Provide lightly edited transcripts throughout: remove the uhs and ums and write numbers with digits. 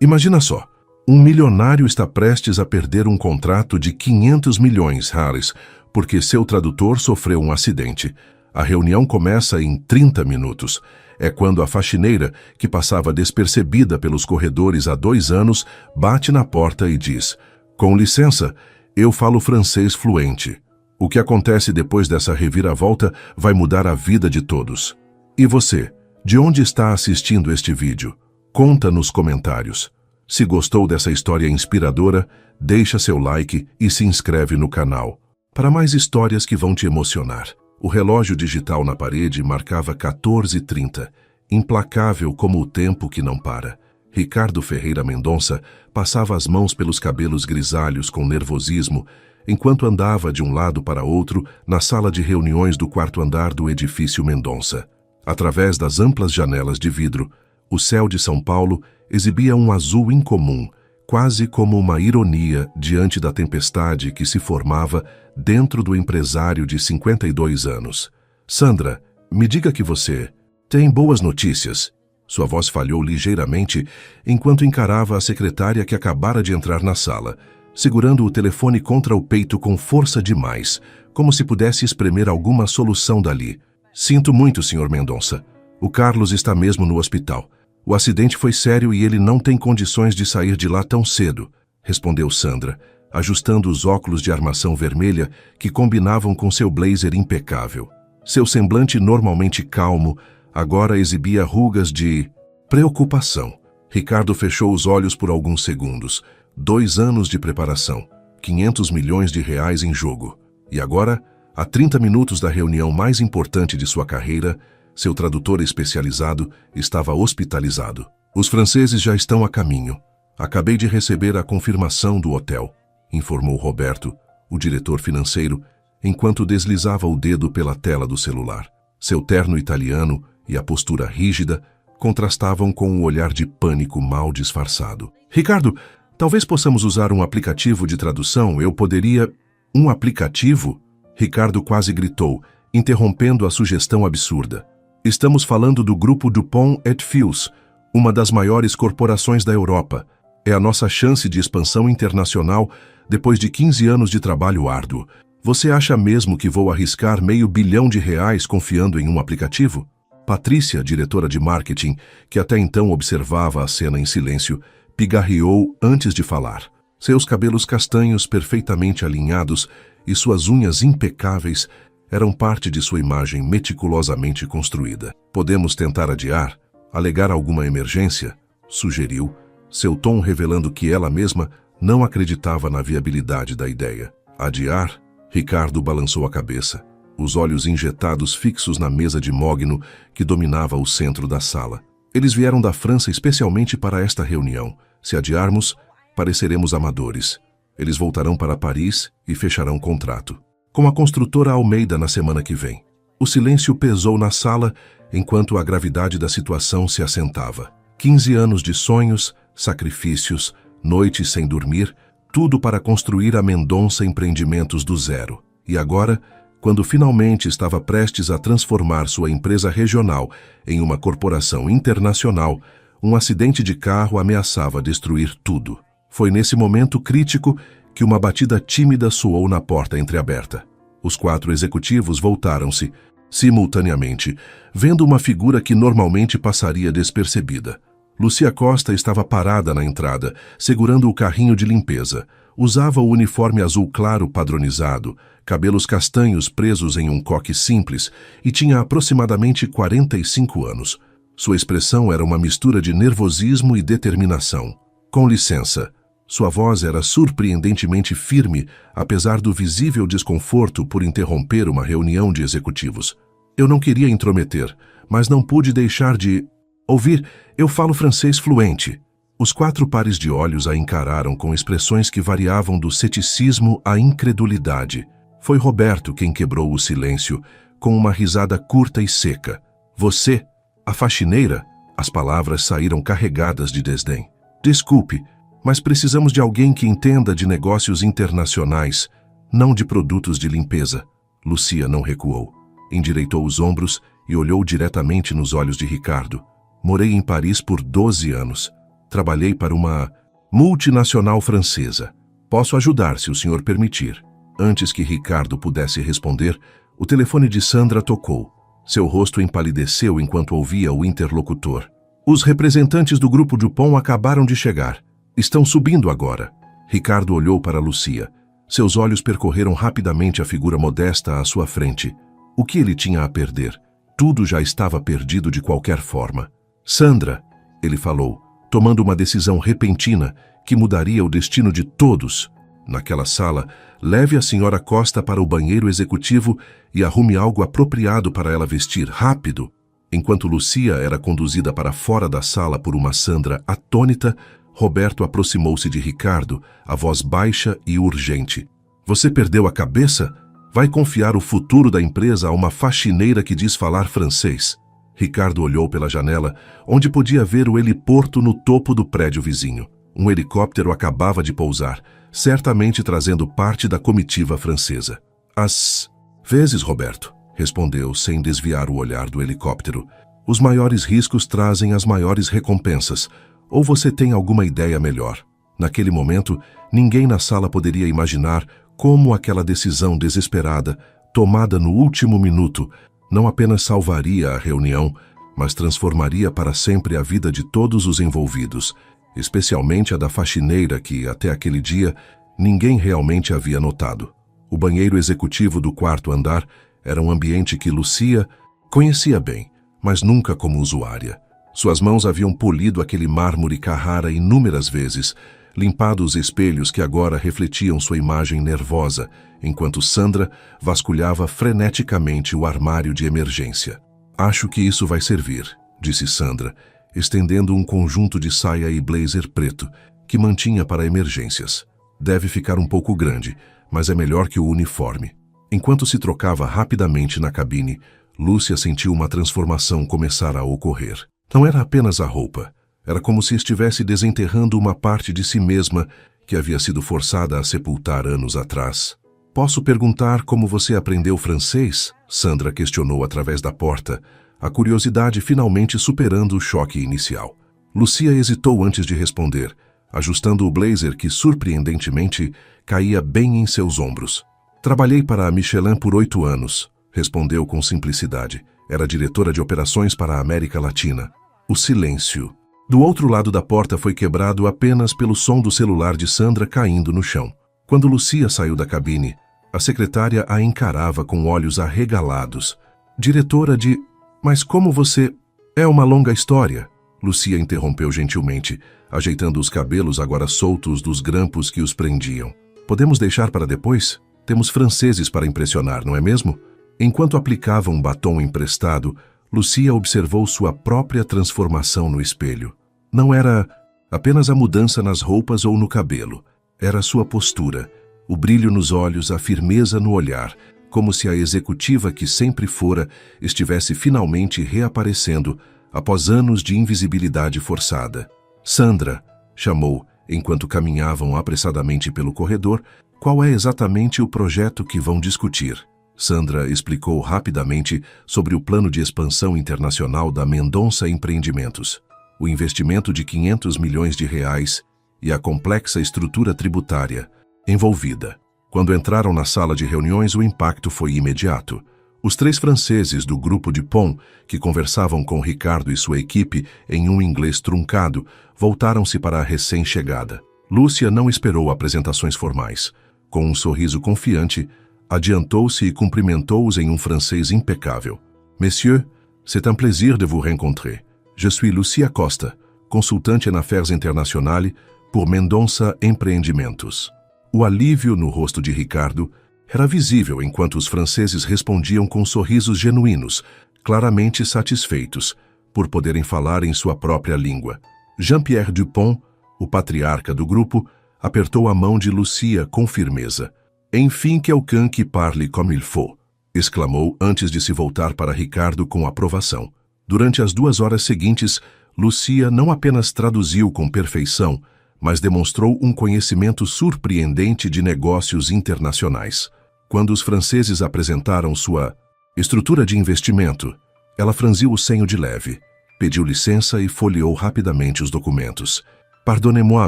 Imagina só, um milionário está prestes a perder um contrato de 500 milhões, Harris, porque seu tradutor sofreu um acidente. A reunião começa em 30 minutos. É quando a faxineira, que passava despercebida pelos corredores há 2 anos, bate na porta e diz: "Com licença, eu falo francês fluente." O que acontece depois dessa reviravolta vai mudar a vida de todos. E você, de onde está assistindo este vídeo? Conta nos comentários. Se gostou dessa história inspiradora, deixa seu like e se inscreve no canal para mais histórias que vão te emocionar. O relógio digital na parede marcava 14h30, implacável como o tempo que não para. Ricardo Ferreira Mendonça passava as mãos pelos cabelos grisalhos com nervosismo, enquanto andava de um lado para outro na sala de reuniões do 4º andar do edifício Mendonça. Através das amplas janelas de vidro, o céu de São Paulo exibia um azul incomum, quase como uma ironia diante da tempestade que se formava dentro do empresário de 52 anos. "Sandra, me diga que você tem boas notícias." Sua voz falhou ligeiramente enquanto encarava a secretária que acabara de entrar na sala, segurando o telefone contra o peito com força demais, como se pudesse espremer alguma solução dali. "Sinto muito, Sr. Mendonça. O Carlos está mesmo no hospital. O acidente foi sério e ele não tem condições de sair de lá tão cedo", respondeu Sandra, ajustando os óculos de armação vermelha que combinavam com seu blazer impecável. Seu semblante normalmente calmo agora exibia rugas de preocupação. Ricardo fechou os olhos por alguns segundos. 2 anos de preparação, 500 milhões de reais em jogo. E agora, a 30 minutos da reunião mais importante de sua carreira, seu tradutor especializado estava hospitalizado. "Os franceses já estão a caminho. Acabei de receber a confirmação do hotel", informou Roberto, o diretor financeiro, enquanto deslizava o dedo pela tela do celular. Seu terno italiano e a postura rígida contrastavam com o olhar de pânico mal disfarçado. "Ricardo, talvez possamos usar um aplicativo de tradução. Eu poderia..." "Um aplicativo?" Ricardo quase gritou, interrompendo a sugestão absurda. "Estamos falando do grupo Dupont et Fils, uma das maiores corporações da Europa. É a nossa chance de expansão internacional depois de 15 anos de trabalho árduo. Você acha mesmo que vou arriscar R$500 milhão confiando em um aplicativo?" Patrícia, diretora de marketing, que até então observava a cena em silêncio, pigarreou antes de falar. Seus cabelos castanhos perfeitamente alinhados e suas unhas impecáveis eram parte de sua imagem meticulosamente construída. "Podemos tentar adiar? Alegar alguma emergência?" sugeriu, seu tom revelando que ela mesma não acreditava na viabilidade da ideia. "Adiar?" Ricardo balançou a cabeça, os olhos injetados fixos na mesa de mogno que dominava o centro da sala. "Eles vieram da França especialmente para esta reunião. Se adiarmos, pareceremos amadores. Eles voltarão para Paris e fecharão contrato com a construtora Almeida na semana que vem." O silêncio pesou na sala enquanto a gravidade da situação se assentava. 15 anos de sonhos, sacrifícios, noites sem dormir, tudo para construir a Mendonça Empreendimentos do zero. E agora, quando finalmente estava prestes a transformar sua empresa regional em uma corporação internacional, um acidente de carro ameaçava destruir tudo. Foi nesse momento crítico que uma batida tímida soou na porta entreaberta. Os 4 executivos voltaram-se, simultaneamente, vendo uma figura que normalmente passaria despercebida. Lúcia Costa estava parada na entrada, segurando o carrinho de limpeza. Usava o uniforme azul claro padronizado, cabelos castanhos presos em um coque simples e tinha aproximadamente 45 anos. Sua expressão era uma mistura de nervosismo e determinação. "Com licença." Sua voz era surpreendentemente firme, apesar do visível desconforto por interromper uma reunião de executivos. "Eu não queria intrometer, mas não pude deixar de... ouvir, eu falo francês fluente." Os 4 pares de olhos a encararam com expressões que variavam do ceticismo à incredulidade. Foi Roberto quem quebrou o silêncio, com uma risada curta e seca. "Você, a faxineira?" As palavras saíram carregadas de desdém. "Desculpe, mas precisamos de alguém que entenda de negócios internacionais, não de produtos de limpeza." Lúcia não recuou. Endireitou os ombros e olhou diretamente nos olhos de Ricardo. "Morei em Paris por 12 anos. Trabalhei para uma multinacional francesa. Posso ajudar se o senhor permitir. Antes que Ricardo pudesse responder, o telefone de Sandra tocou. Seu rosto empalideceu enquanto ouvia o interlocutor. Os representantes do grupo Dupont acabaram de chegar. Estão subindo agora. Ricardo olhou para Lucia. Seus olhos percorreram rapidamente a figura modesta à sua frente. O que ele tinha a perder? Tudo já estava perdido de qualquer forma. Sandra, ele falou, tomando uma decisão repentina que mudaria o destino de todos. Naquela sala, leve a senhora Costa para o banheiro executivo e arrume algo apropriado para ela vestir, rápido. Enquanto Lucia era conduzida para fora da sala por uma Sandra atônita, Roberto aproximou-se de Ricardo, a voz baixa e urgente. Você perdeu a cabeça? Vai confiar o futuro da empresa a uma faxineira que diz falar francês. Ricardo olhou pela janela, onde podia ver o heliporto no topo do prédio vizinho. Um helicóptero acabava de pousar, certamente trazendo parte da comitiva francesa. Às vezes, Roberto, respondeu sem desviar o olhar do helicóptero. Os maiores riscos trazem as maiores recompensas. Ou você tem alguma ideia melhor? Naquele momento, ninguém na sala poderia imaginar como aquela decisão desesperada, tomada no último minuto, não apenas salvaria a reunião, mas transformaria para sempre a vida de todos os envolvidos, especialmente a da faxineira que, até aquele dia, ninguém realmente havia notado. O banheiro executivo do quarto andar era um ambiente que Lucia conhecia bem, mas nunca como usuária. Suas mãos haviam polido aquele mármore Carrara inúmeras vezes, limpado os espelhos que agora refletiam sua imagem nervosa, enquanto Sandra vasculhava freneticamente o armário de emergência. Acho que isso vai servir, disse Sandra, estendendo um conjunto de saia e blazer preto, que mantinha para emergências. Deve ficar um pouco grande, mas é melhor que o uniforme. Enquanto se trocava rapidamente na cabine, Lúcia sentiu uma transformação começar a ocorrer. Não era apenas a roupa. Era como se estivesse desenterrando uma parte de si mesma que havia sido forçada a sepultar anos atrás. Posso perguntar como você aprendeu francês? Sandra questionou através da porta, a curiosidade finalmente superando o choque inicial. Lucia hesitou antes de responder, ajustando o blazer que, surpreendentemente, caía bem em seus ombros. Trabalhei para a Michelin por 8 anos, respondeu com simplicidade. Era diretora de operações para a América Latina. O silêncio. Do outro lado da porta foi quebrado apenas pelo som do celular de Sandra caindo no chão. Quando Lucia saiu da cabine, a secretária a encarava com olhos arregalados. Diretora de... Mas como você... É uma longa história. Lucia interrompeu gentilmente, ajeitando os cabelos agora soltos dos grampos que os prendiam. Podemos deixar para depois? Temos franceses para impressionar, não é mesmo? Enquanto aplicava um batom emprestado, Lucia observou sua própria transformação no espelho. Não era apenas a mudança nas roupas ou no cabelo. Era sua postura, o brilho nos olhos, a firmeza no olhar, como se a executiva que sempre fora estivesse finalmente reaparecendo após anos de invisibilidade forçada. Sandra, chamou, enquanto caminhavam apressadamente pelo corredor, qual é exatamente o projeto que vão discutir? Sandra explicou rapidamente sobre o plano de expansão internacional da Mendonça Empreendimentos, o investimento de 500 milhões de reais e a complexa estrutura tributária envolvida. Quando entraram na sala de reuniões, o impacto foi imediato. Os 3 franceses do grupo Dupont, que conversavam com Ricardo e sua equipe em um inglês truncado, voltaram-se para a recém-chegada. Lúcia não esperou apresentações formais. Com um sorriso confiante, adiantou-se e cumprimentou-os em um francês impecável. Messieurs, c'est un plaisir de vous rencontrer. Je suis Lucia Costa, consultante en affaires internationales por Mendonça Empreendimentos. O alívio no rosto de Ricardo era visível enquanto os franceses respondiam com sorrisos genuínos, claramente satisfeitos, por poderem falar em sua própria língua. Jean-Pierre Dupont, o patriarca do grupo, apertou a mão de Lucia com firmeza. Enfim quelqu'un qui parle comme il faut, exclamou antes de se voltar para Ricardo com aprovação. Durante as 2 horas seguintes, Lucia não apenas traduziu com perfeição, mas demonstrou um conhecimento surpreendente de negócios internacionais. Quando os franceses apresentaram sua estrutura de investimento, ela franziu o senho de leve, pediu licença e folheou rapidamente os documentos. Pardonnez-moi,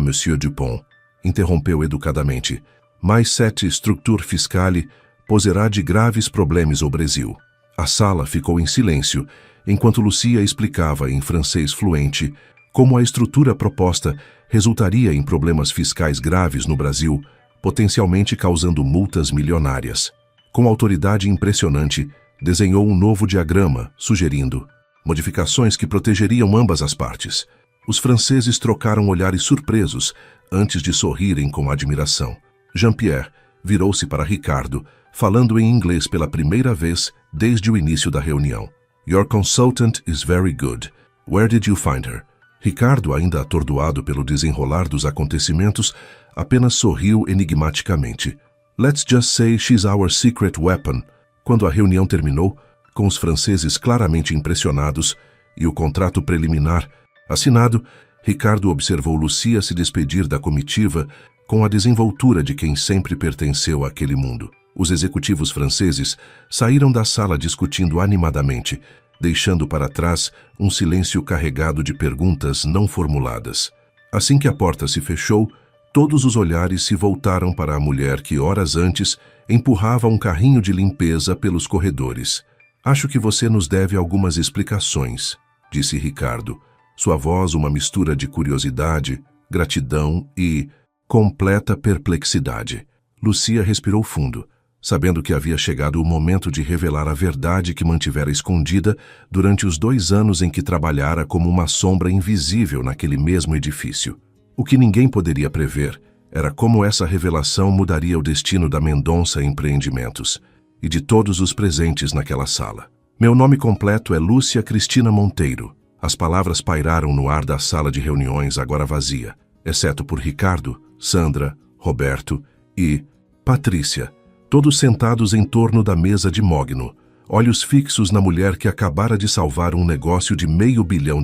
Monsieur Dupont, interrompeu educadamente, mas cette structure fiscale poserá de graves problemas ao Brasil. A sala ficou em silêncio, enquanto Lucia explicava em francês fluente como a estrutura proposta resultaria em problemas fiscais graves no Brasil, potencialmente causando multas milionárias. Com autoridade impressionante, desenhou um novo diagrama, sugerindo modificações que protegeriam ambas as partes. Os franceses trocaram olhares surpresos antes de sorrirem com admiração. Jean-Pierre virou-se para Ricardo, falando em inglês pela primeira vez desde o início da reunião. Your consultant is very good. Where did you find her? Ricardo, ainda atordoado pelo desenrolar dos acontecimentos, apenas sorriu enigmaticamente. Let's just say she's our secret weapon. Quando a reunião terminou, com os franceses claramente impressionados e o contrato preliminar assinado, Ricardo observou Lucia se despedir da comitiva com a desenvoltura de quem sempre pertenceu àquele mundo. Os executivos franceses saíram da sala discutindo animadamente, deixando para trás um silêncio carregado de perguntas não formuladas. Assim que a porta se fechou, todos os olhares se voltaram para a mulher que horas antes empurrava um carrinho de limpeza pelos corredores. Acho que você nos deve algumas explicações, disse Ricardo, sua voz uma mistura de curiosidade, gratidão e completa perplexidade. Lucia respirou fundo, sabendo que havia chegado o momento de revelar a verdade que mantivera escondida durante os 2 anos em que trabalhara como uma sombra invisível naquele mesmo edifício. O que ninguém poderia prever era como essa revelação mudaria o destino da Mendonça Empreendimentos e de todos os presentes naquela sala. Meu nome completo é Lúcia Cristina Monteiro. As palavras pairaram no ar da sala de reuniões agora vazia, exceto por Ricardo, Sandra, Roberto e Patrícia, todos sentados em torno da mesa de mogno, olhos fixos na mulher que acabara de salvar um negócio de R$500 milhão.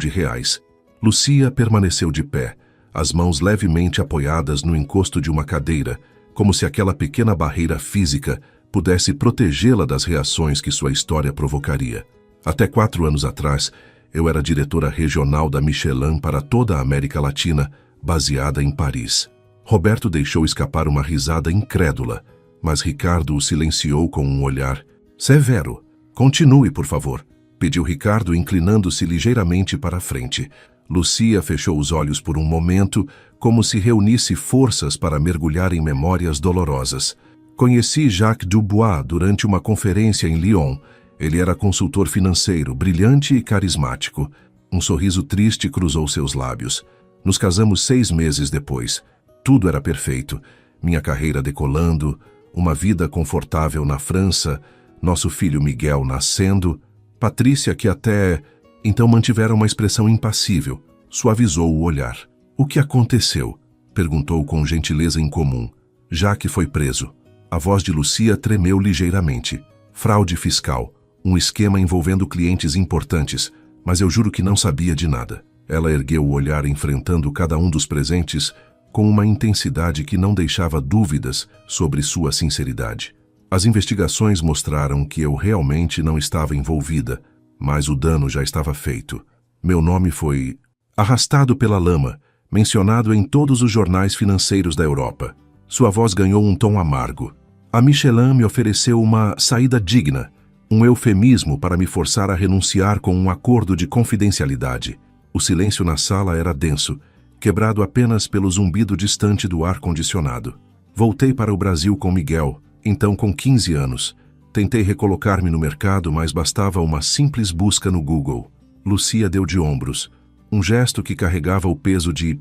Lucia permaneceu de pé, as mãos levemente apoiadas no encosto de uma cadeira, como se aquela pequena barreira física pudesse protegê-la das reações que sua história provocaria. Até 4 anos atrás, eu era diretora regional da Michelin para toda a América Latina, baseada em Paris. Roberto deixou escapar uma risada incrédula, mas Ricardo o silenciou com um olhar severo. Continue, por favor, pediu Ricardo, inclinando-se ligeiramente para a frente. Lucia fechou os olhos por um momento, como se reunisse forças para mergulhar em memórias dolorosas. Conheci Jacques Dubois durante uma conferência em Lyon. Ele era consultor financeiro, brilhante e carismático. Um sorriso triste cruzou seus lábios. Nos casamos 6 meses depois. Tudo era perfeito. Minha carreira decolando, uma vida confortável na França, nosso filho Miguel nascendo. Patrícia, que até então mantivera uma expressão impassível, suavizou o olhar. O que aconteceu? Perguntou com gentileza incomum. Jacques foi preso. A voz de Lucia tremeu ligeiramente. Fraude fiscal. Um esquema envolvendo clientes importantes, mas eu juro que não sabia de nada. Ela ergueu o olhar enfrentando cada um dos presentes com uma intensidade que não deixava dúvidas sobre sua sinceridade. As investigações mostraram que eu realmente não estava envolvida, mas o dano já estava feito. Meu nome foi arrastado pela lama, mencionado em todos os jornais financeiros da Europa. Sua voz ganhou um tom amargo. A Michelin me ofereceu uma saída digna, um eufemismo para me forçar a renunciar com um acordo de confidencialidade. O silêncio na sala era denso, quebrado apenas pelo zumbido distante do ar-condicionado. Voltei para o Brasil com Miguel, então com 15 anos. Tentei recolocar-me no mercado, mas bastava uma simples busca no Google. Lucia deu de ombros, um gesto que carregava o peso de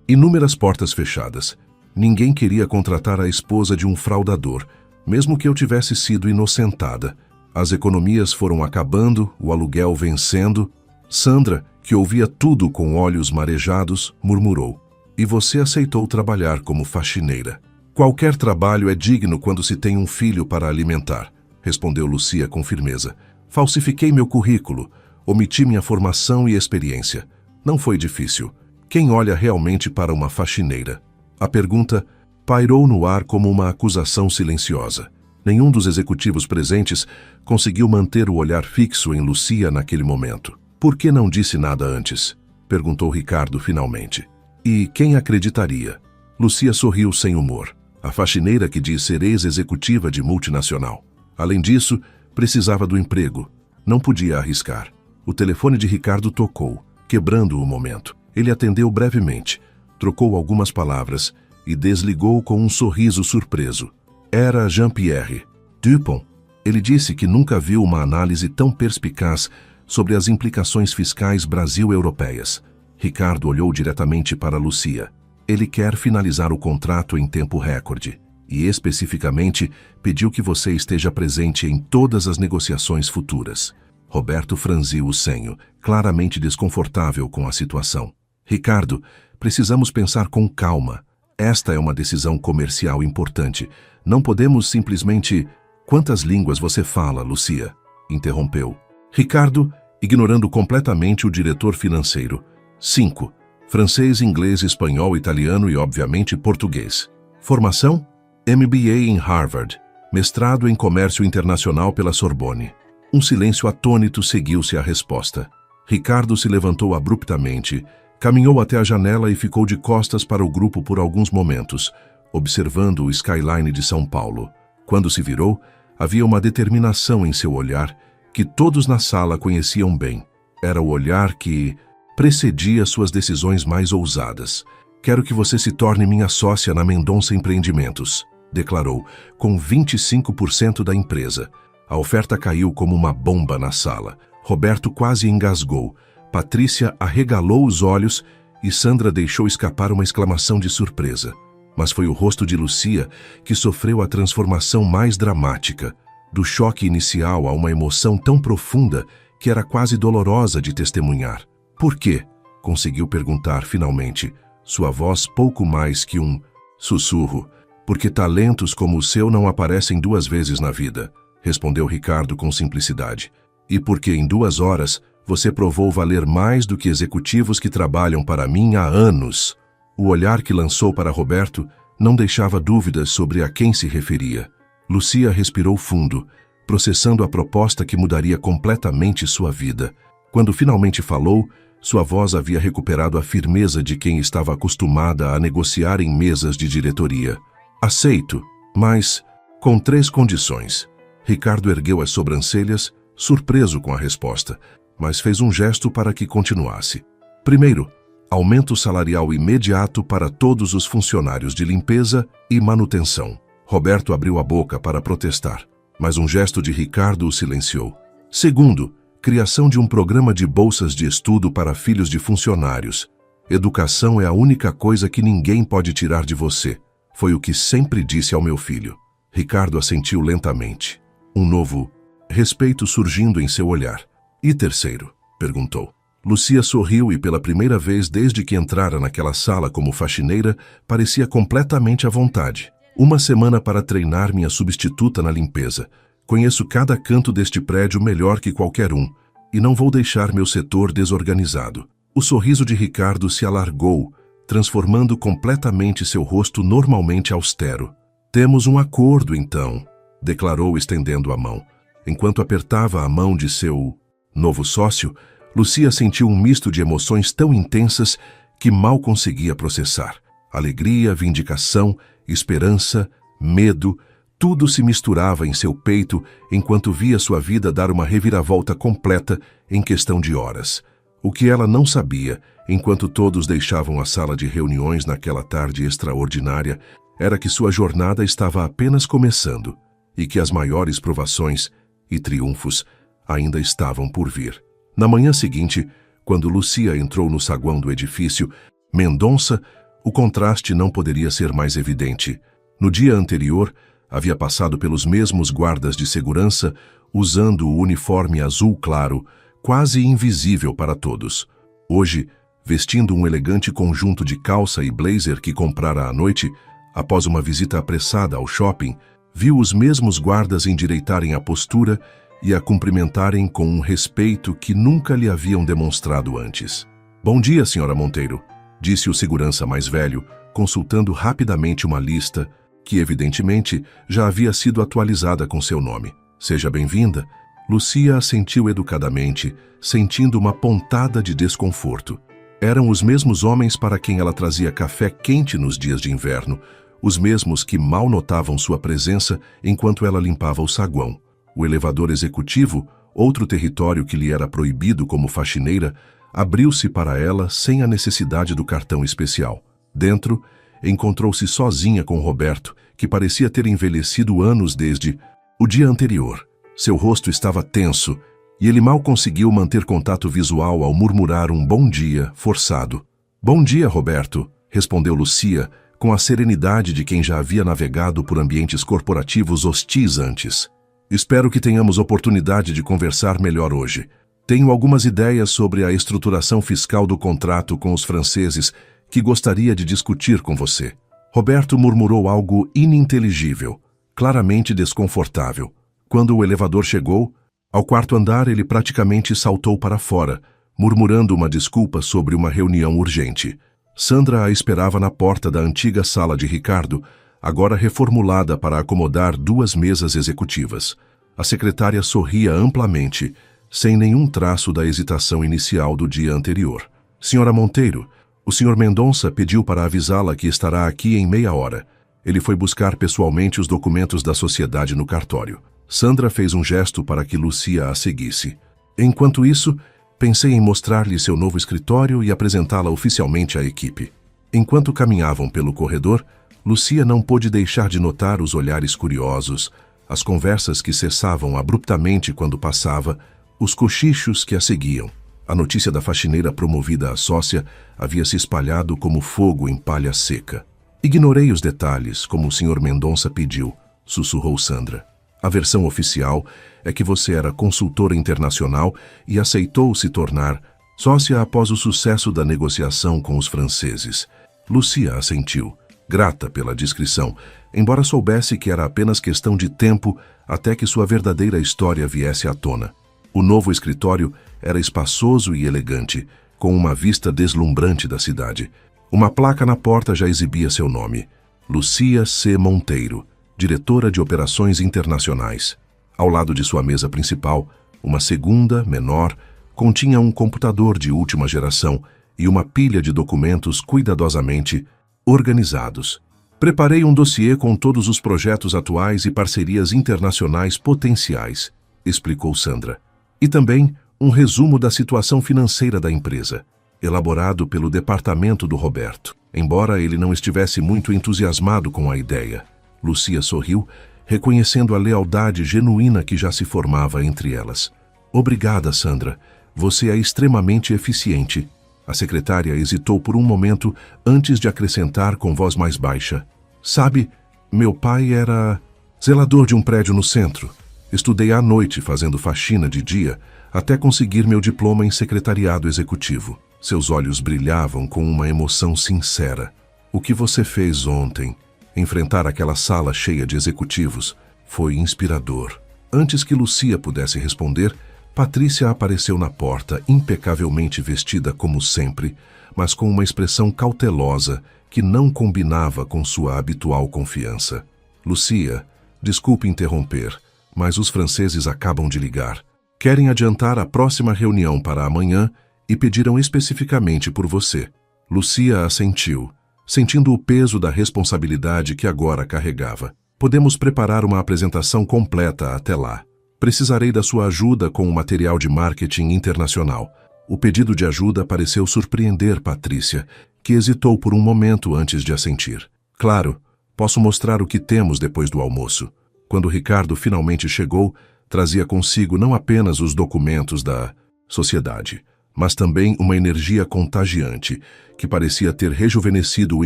inúmeras portas fechadas. Ninguém queria contratar a esposa de um fraudador, mesmo que eu tivesse sido inocentada. As economias foram acabando, o aluguel vencendo. Sandra, que ouvia tudo com olhos marejados, murmurou. E você aceitou trabalhar como faxineira. Qualquer trabalho é digno quando se tem um filho para alimentar, respondeu Lucia com firmeza. Falsifiquei meu currículo, omiti minha formação e experiência. Não foi difícil. Quem olha realmente para uma faxineira? A pergunta pairou no ar como uma acusação silenciosa. Nenhum dos executivos presentes conseguiu manter o olhar fixo em Lucia naquele momento. Por que não disse nada antes? Perguntou Ricardo finalmente. E quem acreditaria? Lucia sorriu sem humor. A faxineira que diz ser ex-executiva de multinacional. Além disso, precisava do emprego. Não podia arriscar. O telefone de Ricardo tocou, quebrando o momento. Ele atendeu brevemente, trocou algumas palavras e desligou com um sorriso surpreso. Era Jean-Pierre Dupont. Ele disse que nunca viu uma análise tão perspicaz sobre as implicações fiscais Brasil-europeias. Ricardo olhou diretamente para Lucia. Ele quer finalizar o contrato em tempo recorde e, especificamente, pediu que você esteja presente em todas as negociações futuras. Roberto franziu o senho, claramente desconfortável com a situação. Ricardo, precisamos pensar com calma. Esta é uma decisão comercial importante. Não podemos simplesmente... Quantas línguas você fala, Lucia? Interrompeu. Ricardo, ignorando completamente o diretor financeiro. 5. Francês, inglês, espanhol, italiano e, obviamente, português. Formação? MBA em Harvard. Mestrado em Comércio Internacional pela Sorbonne. Um silêncio atônito seguiu-se à resposta. Ricardo se levantou abruptamente, caminhou até a janela e ficou de costas para o grupo por alguns momentos, observando o skyline de São Paulo. Quando se virou, havia uma determinação em seu olhar que todos na sala conheciam bem. Era o olhar que precedia suas decisões mais ousadas. Quero que você se torne minha sócia na Mendonça Empreendimentos, declarou, com 25% da empresa. A oferta caiu como uma bomba na sala. Roberto quase engasgou. Patrícia arregalou os olhos e Sandra deixou escapar uma exclamação de surpresa. Mas foi o rosto de Lucia que sofreu a transformação mais dramática, do choque inicial a uma emoção tão profunda que era quase dolorosa de testemunhar. Por quê? Conseguiu perguntar finalmente, sua voz pouco mais que um sussurro. Porque talentos como o seu não aparecem 2 vezes na vida, respondeu Ricardo com simplicidade. E porque em 2 horas você provou valer mais do que executivos que trabalham para mim há anos. O olhar que lançou para Roberto não deixava dúvidas sobre a quem se referia. Lucia respirou fundo, processando a proposta que mudaria completamente sua vida. Quando finalmente falou, sua voz havia recuperado a firmeza de quem estava acostumada a negociar em mesas de diretoria. Aceito, mas com 3 condições. Ricardo ergueu as sobrancelhas, surpreso com a resposta, mas fez um gesto para que continuasse. Primeiro, aumento salarial imediato para todos os funcionários de limpeza e manutenção. Roberto abriu a boca para protestar, mas um gesto de Ricardo o silenciou. Segundo, criação de um programa de bolsas de estudo para filhos de funcionários. Educação é a única coisa que ninguém pode tirar de você. Foi o que sempre disse ao meu filho. Ricardo assentiu lentamente. Um novo respeito surgindo em seu olhar. E terceiro? Perguntou. Lucia sorriu e pela primeira vez desde que entrara naquela sala como faxineira, parecia completamente à vontade. 1 semana para treinar minha substituta na limpeza. Conheço cada canto deste prédio melhor que qualquer um, e não vou deixar meu setor desorganizado. O sorriso de Ricardo se alargou, transformando completamente seu rosto normalmente austero. Temos um acordo, então, declarou estendendo a mão. Enquanto apertava a mão de seu novo sócio, Lucia sentiu um misto de emoções tão intensas que mal conseguia processar. Alegria, vindicação, esperança, medo, tudo se misturava em seu peito enquanto via sua vida dar uma reviravolta completa em questão de horas. O que ela não sabia, enquanto todos deixavam a sala de reuniões naquela tarde extraordinária, era que sua jornada estava apenas começando e que as maiores provações e triunfos ainda estavam por vir. Na manhã seguinte, quando Lucia entrou no saguão do edifício Mendonça, o contraste não poderia ser mais evidente. No dia anterior, havia passado pelos mesmos guardas de segurança, usando o uniforme azul claro, quase invisível para todos. Hoje, vestindo um elegante conjunto de calça e blazer que comprara à noite, após uma visita apressada ao shopping, viu os mesmos guardas endireitarem a postura e a cumprimentarem com um respeito que nunca lhe haviam demonstrado antes. Bom dia, senhora Monteiro, disse o segurança mais velho, consultando rapidamente uma lista que, evidentemente, já havia sido atualizada com seu nome. Seja bem-vinda. Lucia assentiu educadamente, sentindo uma pontada de desconforto. Eram os mesmos homens para quem ela trazia café quente nos dias de inverno, os mesmos que mal notavam sua presença enquanto ela limpava o saguão. O elevador executivo, outro território que lhe era proibido como faxineira, abriu-se para ela sem a necessidade do cartão especial. Dentro, encontrou-se sozinha com Roberto, que parecia ter envelhecido anos desde o dia anterior. Seu rosto estava tenso, e ele mal conseguiu manter contato visual ao murmurar um bom dia forçado. Bom dia, Roberto, respondeu Lucia, com a serenidade de quem já havia navegado por ambientes corporativos hostis antes. Espero que tenhamos oportunidade de conversar melhor hoje. Tenho algumas ideias sobre a estruturação fiscal do contrato com os franceses que gostaria de discutir com você. Roberto murmurou algo ininteligível, claramente desconfortável. Quando o elevador chegou, ao quarto andar ele praticamente saltou para fora, murmurando uma desculpa sobre uma reunião urgente. Sandra a esperava na porta da antiga sala de Ricardo, agora reformulada para acomodar 2 mesas executivas. A secretária sorria amplamente, sem nenhum traço da hesitação inicial do dia anterior. Senhora Monteiro, o Sr. Mendonça pediu para avisá-la que estará aqui em meia hora. Ele foi buscar pessoalmente os documentos da sociedade no cartório. Sandra fez um gesto para que Lucia a seguisse. Enquanto isso, pensei em mostrar-lhe seu novo escritório e apresentá-la oficialmente à equipe. Enquanto caminhavam pelo corredor, Lucia não pôde deixar de notar os olhares curiosos, as conversas que cessavam abruptamente quando passava, os cochichos que a seguiam. A notícia da faxineira promovida a sócia havia se espalhado como fogo em palha seca. Ignorei os detalhes, como o Sr. Mendonça pediu, sussurrou Sandra. A versão oficial é que você era consultora internacional e aceitou se tornar sócia após o sucesso da negociação com os franceses. Lucia assentiu, grata pela descrição, embora soubesse que era apenas questão de tempo até que sua verdadeira história viesse à tona. O novo escritório era espaçoso e elegante, com uma vista deslumbrante da cidade. Uma placa na porta já exibia seu nome, Lucia C. Monteiro, diretora de operações internacionais. Ao lado de sua mesa principal, uma segunda, menor, continha um computador de última geração e uma pilha de documentos cuidadosamente organizados. Preparei um dossiê com todos os projetos atuais e parcerias internacionais potenciais, explicou Sandra. E também um resumo da situação financeira da empresa, elaborado pelo departamento do Roberto, embora ele não estivesse muito entusiasmado com a ideia. Lucia sorriu, reconhecendo a lealdade genuína que já se formava entre elas. Obrigada, Sandra. Você é extremamente eficiente. A secretária hesitou por um momento antes de acrescentar com voz mais baixa. Sabe, meu pai era zelador de um prédio no centro. Estudei à noite fazendo faxina de dia até conseguir meu diploma em secretariado executivo. Seus olhos brilhavam com uma emoção sincera. O que você fez ontem? Enfrentar aquela sala cheia de executivos foi inspirador. Antes que Lucia pudesse responder, Patrícia apareceu na porta, impecavelmente vestida como sempre, mas com uma expressão cautelosa que não combinava com sua habitual confiança. Lucia, desculpe interromper, mas os franceses acabam de ligar. Querem adiantar a próxima reunião para amanhã e pediram especificamente por você. Lucia assentiu, sentindo o peso da responsabilidade que agora carregava. Podemos preparar uma apresentação completa até lá. Precisarei da sua ajuda com o material de marketing internacional. O pedido de ajuda pareceu surpreender Patrícia, que hesitou por um momento antes de assentir. Claro, posso mostrar o que temos depois do almoço. Quando Ricardo finalmente chegou, trazia consigo não apenas os documentos da sociedade, mas também uma energia contagiante, que parecia ter rejuvenescido o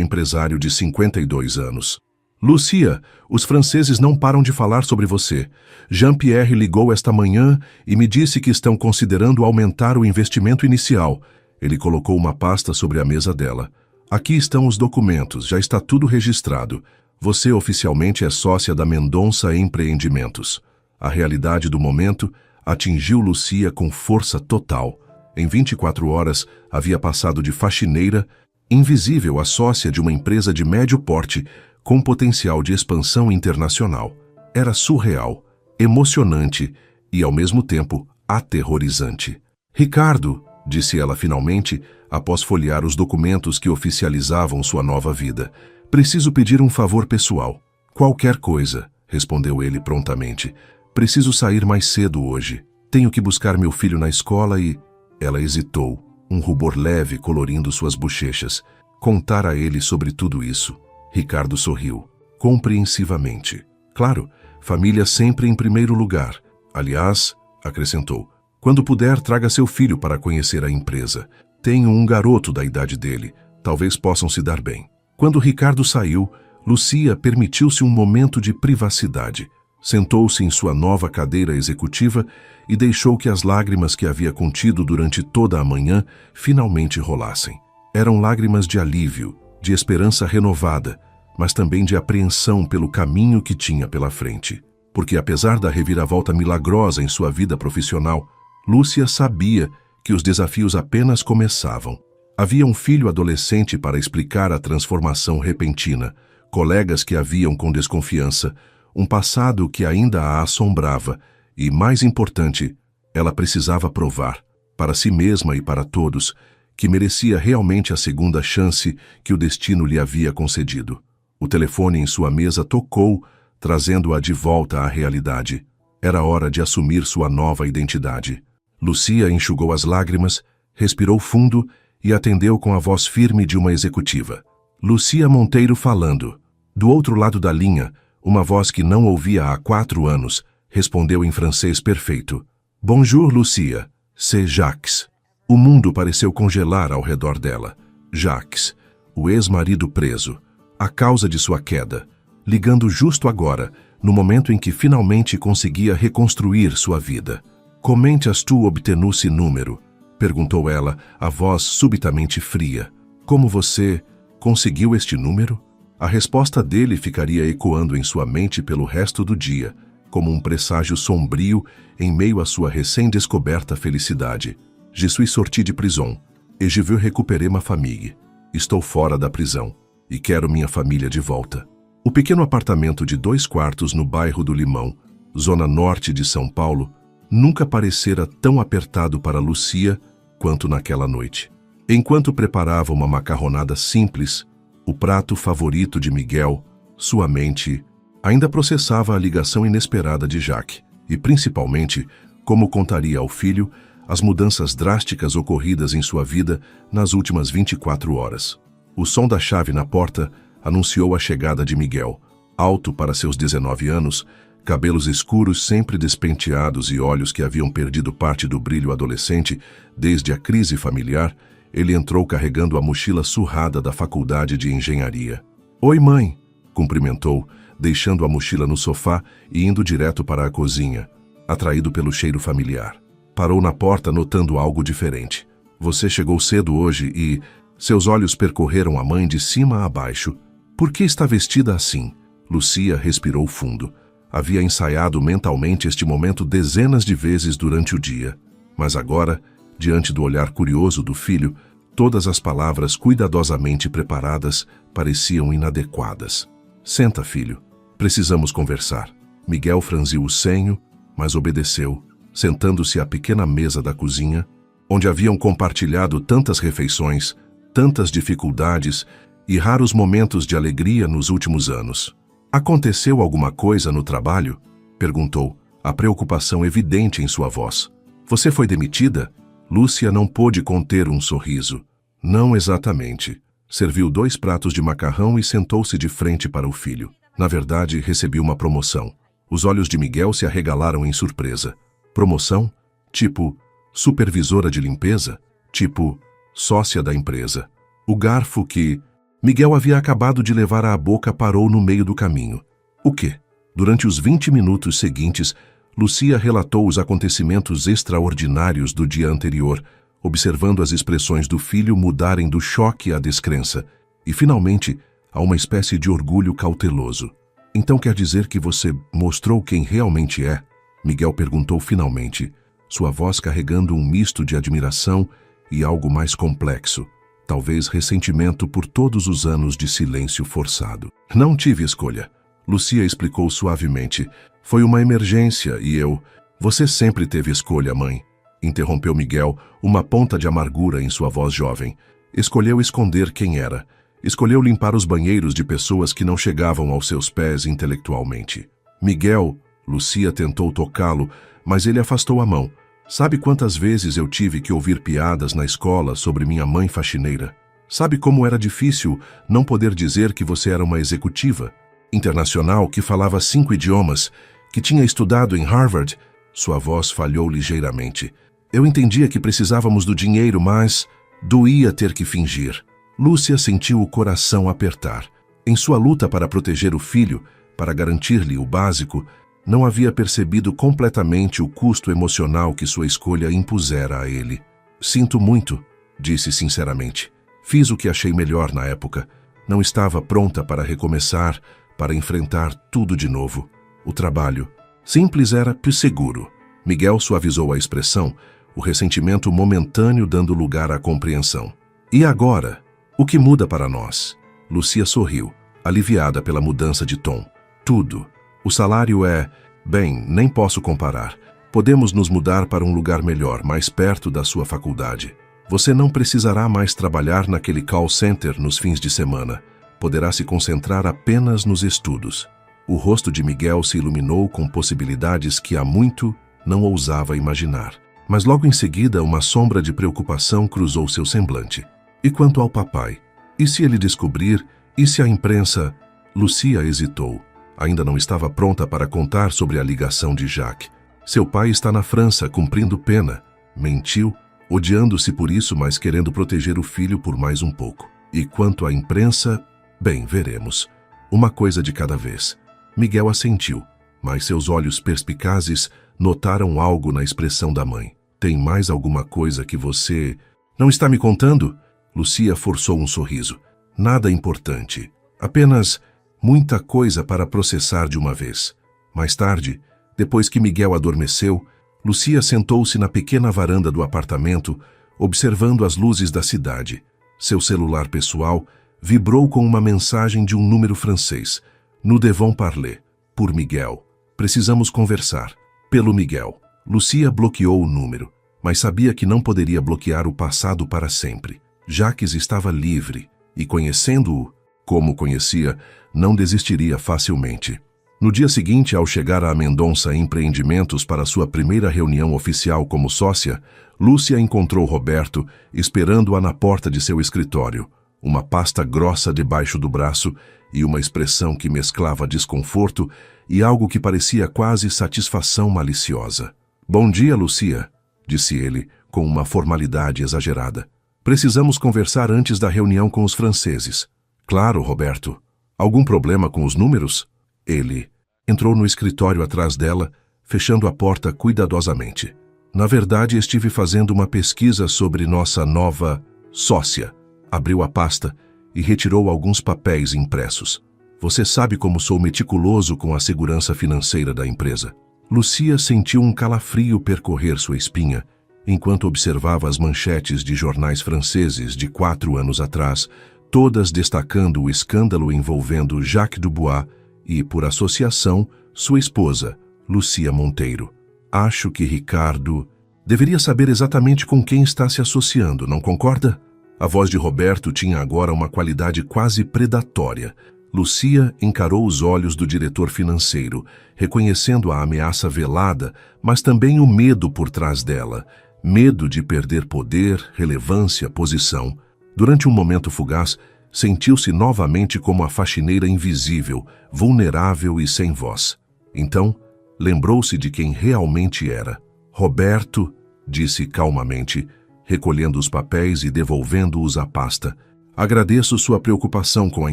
empresário de 52 anos. Lucia, os franceses não param de falar sobre você. Jean-Pierre ligou esta manhã e me disse que estão considerando aumentar o investimento inicial. Ele colocou uma pasta sobre a mesa dela. Aqui estão os documentos, já está tudo registrado. Você oficialmente é sócia da Mendonça Empreendimentos. A realidade do momento atingiu Lucia com força total. Em 24 horas, havia passado de faxineira, invisível a sócia de uma empresa de médio porte, com potencial de expansão internacional. Era surreal, emocionante e, ao mesmo tempo, aterrorizante. Ricardo, disse ela finalmente, após folhear os documentos que oficializavam sua nova vida. Preciso pedir um favor pessoal. Qualquer coisa, respondeu ele prontamente. Preciso sair mais cedo hoje. Tenho que buscar meu filho na escola e... Ela hesitou, um rubor leve colorindo suas bochechas. Contar a ele sobre tudo isso. Ricardo sorriu, compreensivamente. Claro, família sempre em primeiro lugar. Aliás, acrescentou, quando puder, traga seu filho para conhecer a empresa. Tenho um garoto da idade dele. Talvez possam se dar bem. Quando Ricardo saiu, Lucia permitiu-se um momento de privacidade. Sentou-se em sua nova cadeira executiva e deixou que as lágrimas que havia contido durante toda a manhã finalmente rolassem. Eram lágrimas de alívio, de esperança renovada, mas também de apreensão pelo caminho que tinha pela frente. Porque apesar da reviravolta milagrosa em sua vida profissional, Lúcia sabia que os desafios apenas começavam. Havia um filho adolescente para explicar a transformação repentina, colegas que a viam com desconfiança, um passado que ainda a assombrava e, mais importante, ela precisava provar, para si mesma e para todos, que merecia realmente a segunda chance que o destino lhe havia concedido. O telefone em sua mesa tocou, trazendo-a de volta à realidade. Era hora de assumir sua nova identidade. Lucia enxugou as lágrimas, respirou fundo e atendeu com a voz firme de uma executiva. Lucia Monteiro falando. Do outro lado da linha, uma voz que não ouvia há 4 anos, respondeu em francês perfeito. Bonjour, Lucia. C'est Jacques. O mundo pareceu congelar ao redor dela. Jacques, o ex-marido preso, a causa de sua queda, ligando justo agora, no momento em que finalmente conseguia reconstruir sua vida. Comment as-tu obtenu ce número? Perguntou ela, a voz subitamente fria. Como você conseguiu este número? A resposta dele ficaria ecoando em sua mente pelo resto do dia, como um presságio sombrio em meio à sua recém-descoberta felicidade. Je suis sorti de prison, et je veux récupérer ma famille. Estou fora da prisão, e quero minha família de volta. O pequeno apartamento de 2 quartos no bairro do Limão, zona norte de São Paulo, nunca parecera tão apertado para Lucia quanto naquela noite. Enquanto preparava uma macarronada simples, o prato favorito de Miguel, sua mente ainda processava a ligação inesperada de Jacques e, principalmente, como contaria ao filho as mudanças drásticas ocorridas em sua vida nas últimas 24 horas. O som da chave na porta anunciou a chegada de Miguel, alto para seus 19 anos, cabelos escuros sempre despenteados e olhos que haviam perdido parte do brilho adolescente desde a crise familiar. Ele entrou carregando a mochila surrada da faculdade de engenharia. Oi, mãe, cumprimentou, deixando a mochila no sofá e indo direto para a cozinha, atraído pelo cheiro familiar. Parou na porta notando algo diferente. Você chegou cedo hoje e... Seus olhos percorreram a mãe de cima a baixo. Por que está vestida assim? Lucia respirou fundo. Havia ensaiado mentalmente este momento dezenas de vezes durante o dia. Mas agora, diante do olhar curioso do filho, todas as palavras cuidadosamente preparadas pareciam inadequadas. Senta, filho. Precisamos conversar. Miguel franziu o senho, mas obedeceu, sentando-se à pequena mesa da cozinha, onde haviam compartilhado tantas refeições, tantas dificuldades e raros momentos de alegria nos últimos anos. Aconteceu alguma coisa no trabalho? Perguntou, a preocupação evidente em sua voz. Você foi demitida? Lúcia não pôde conter um sorriso. Não exatamente. Serviu 2 pratos de macarrão e sentou-se de frente para o filho. Na verdade, recebi uma promoção. Os olhos de Miguel se arregalaram em surpresa. Promoção? Tipo, supervisora de limpeza? Tipo, sócia da empresa. O garfo que Miguel havia acabado de levar à boca parou no meio do caminho. O quê? Durante os 20 minutos seguintes, Lucia relatou os acontecimentos extraordinários do dia anterior, observando as expressões do filho mudarem do choque à descrença e, finalmente, a uma espécie de orgulho cauteloso. Então quer dizer que você mostrou quem realmente é? Miguel perguntou finalmente, sua voz carregando um misto de admiração e algo mais complexo, talvez ressentimento por todos os anos de silêncio forçado. Não tive escolha. Lucia explicou suavemente. Foi uma emergência e eu... Você sempre teve escolha, mãe. interrompeu Miguel, uma ponta de amargura em sua voz jovem. Escolheu esconder quem era. Escolheu limpar os banheiros de pessoas que não chegavam aos seus pés intelectualmente. Miguel, Lucia tentou tocá-lo, mas ele afastou a mão. Sabe quantas vezes eu tive que ouvir piadas na escola sobre minha mãe faxineira? Sabe como era difícil não poder dizer que você era uma executiva internacional que falava 5 idiomas, que tinha estudado em Harvard? Sua voz falhou ligeiramente. Eu entendia que precisávamos do dinheiro, mas doía ter que fingir. Lúcia sentiu o coração apertar. Em sua luta para proteger o filho, para garantir-lhe o básico, não havia percebido completamente o custo emocional que sua escolha impusera a ele. Sinto muito, disse sinceramente. Fiz o que achei melhor na época. Não estava pronta para recomeçar, para enfrentar tudo de novo. O trabalho simples era seguro. Miguel suavizou a expressão, o ressentimento momentâneo dando lugar à compreensão. E agora? O que muda para nós? Lucia sorriu, aliviada pela mudança de tom. Tudo. O salário é... Bem, nem posso comparar. Podemos nos mudar para um lugar melhor, mais perto da sua faculdade. Você não precisará mais trabalhar naquele call center nos fins de semana. Poderá se concentrar apenas nos estudos. O rosto de Miguel se iluminou com possibilidades que há muito não ousava imaginar. Mas logo em seguida uma sombra de preocupação cruzou seu semblante. E quanto ao papai? E se ele descobrir? E se a imprensa... Lucia hesitou. Ainda não estava pronta para contar sobre a ligação de Jacques. Seu pai está na França, cumprindo pena. Mentiu, odiando-se por isso, mas querendo proteger o filho por mais um pouco. E quanto à imprensa, bem, veremos. Uma coisa de cada vez. Miguel assentiu, mas seus olhos perspicazes notaram algo na expressão da mãe. Tem mais alguma coisa que você... Não está me contando? Lucia forçou um sorriso. Nada importante. Apenas... muita coisa para processar de uma vez. Mais tarde, depois que Miguel adormeceu, Lucia sentou-se na pequena varanda do apartamento, observando as luzes da cidade. Seu celular pessoal vibrou com uma mensagem de um número francês. Nous devons parler. Por Miguel. Precisamos conversar. Pelo Miguel. Lucia bloqueou o número, mas sabia que não poderia bloquear o passado para sempre. Jacques estava livre, e conhecendo-o, como conhecia, não desistiria facilmente. No dia seguinte, ao chegar a Mendonça Empreendimentos para sua primeira reunião oficial como sócia, Lúcia encontrou Roberto esperando-a na porta de seu escritório, uma pasta grossa debaixo do braço e uma expressão que mesclava desconforto e algo que parecia quase satisfação maliciosa. "Bom dia, Lucia", disse ele, com uma formalidade exagerada. "Precisamos conversar antes da reunião com os franceses." "Claro, Roberto. Algum problema com os números?" Ele entrou no escritório atrás dela, fechando a porta cuidadosamente. "Na verdade, estive fazendo uma pesquisa sobre nossa nova sócia." Abriu a pasta e retirou alguns papéis impressos. "Você sabe como sou meticuloso com a segurança financeira da empresa." Lucia sentiu um calafrio percorrer sua espinha, enquanto observava as manchetes de jornais franceses de 4 anos atrás, todas destacando o escândalo envolvendo Jacques Dubois e, por associação, sua esposa, Lucia Monteiro. "Acho que Ricardo deveria saber exatamente com quem está se associando, não concorda?" A voz de Roberto tinha agora uma qualidade quase predatória. Lucia encarou os olhos do diretor financeiro, reconhecendo a ameaça velada, mas também o medo por trás dela. Medo de perder poder, relevância, posição. Durante um momento fugaz, sentiu-se novamente como a faxineira invisível, vulnerável e sem voz. Então, lembrou-se de quem realmente era. "Roberto", disse calmamente, recolhendo os papéis e devolvendo-os à pasta. "Agradeço sua preocupação com a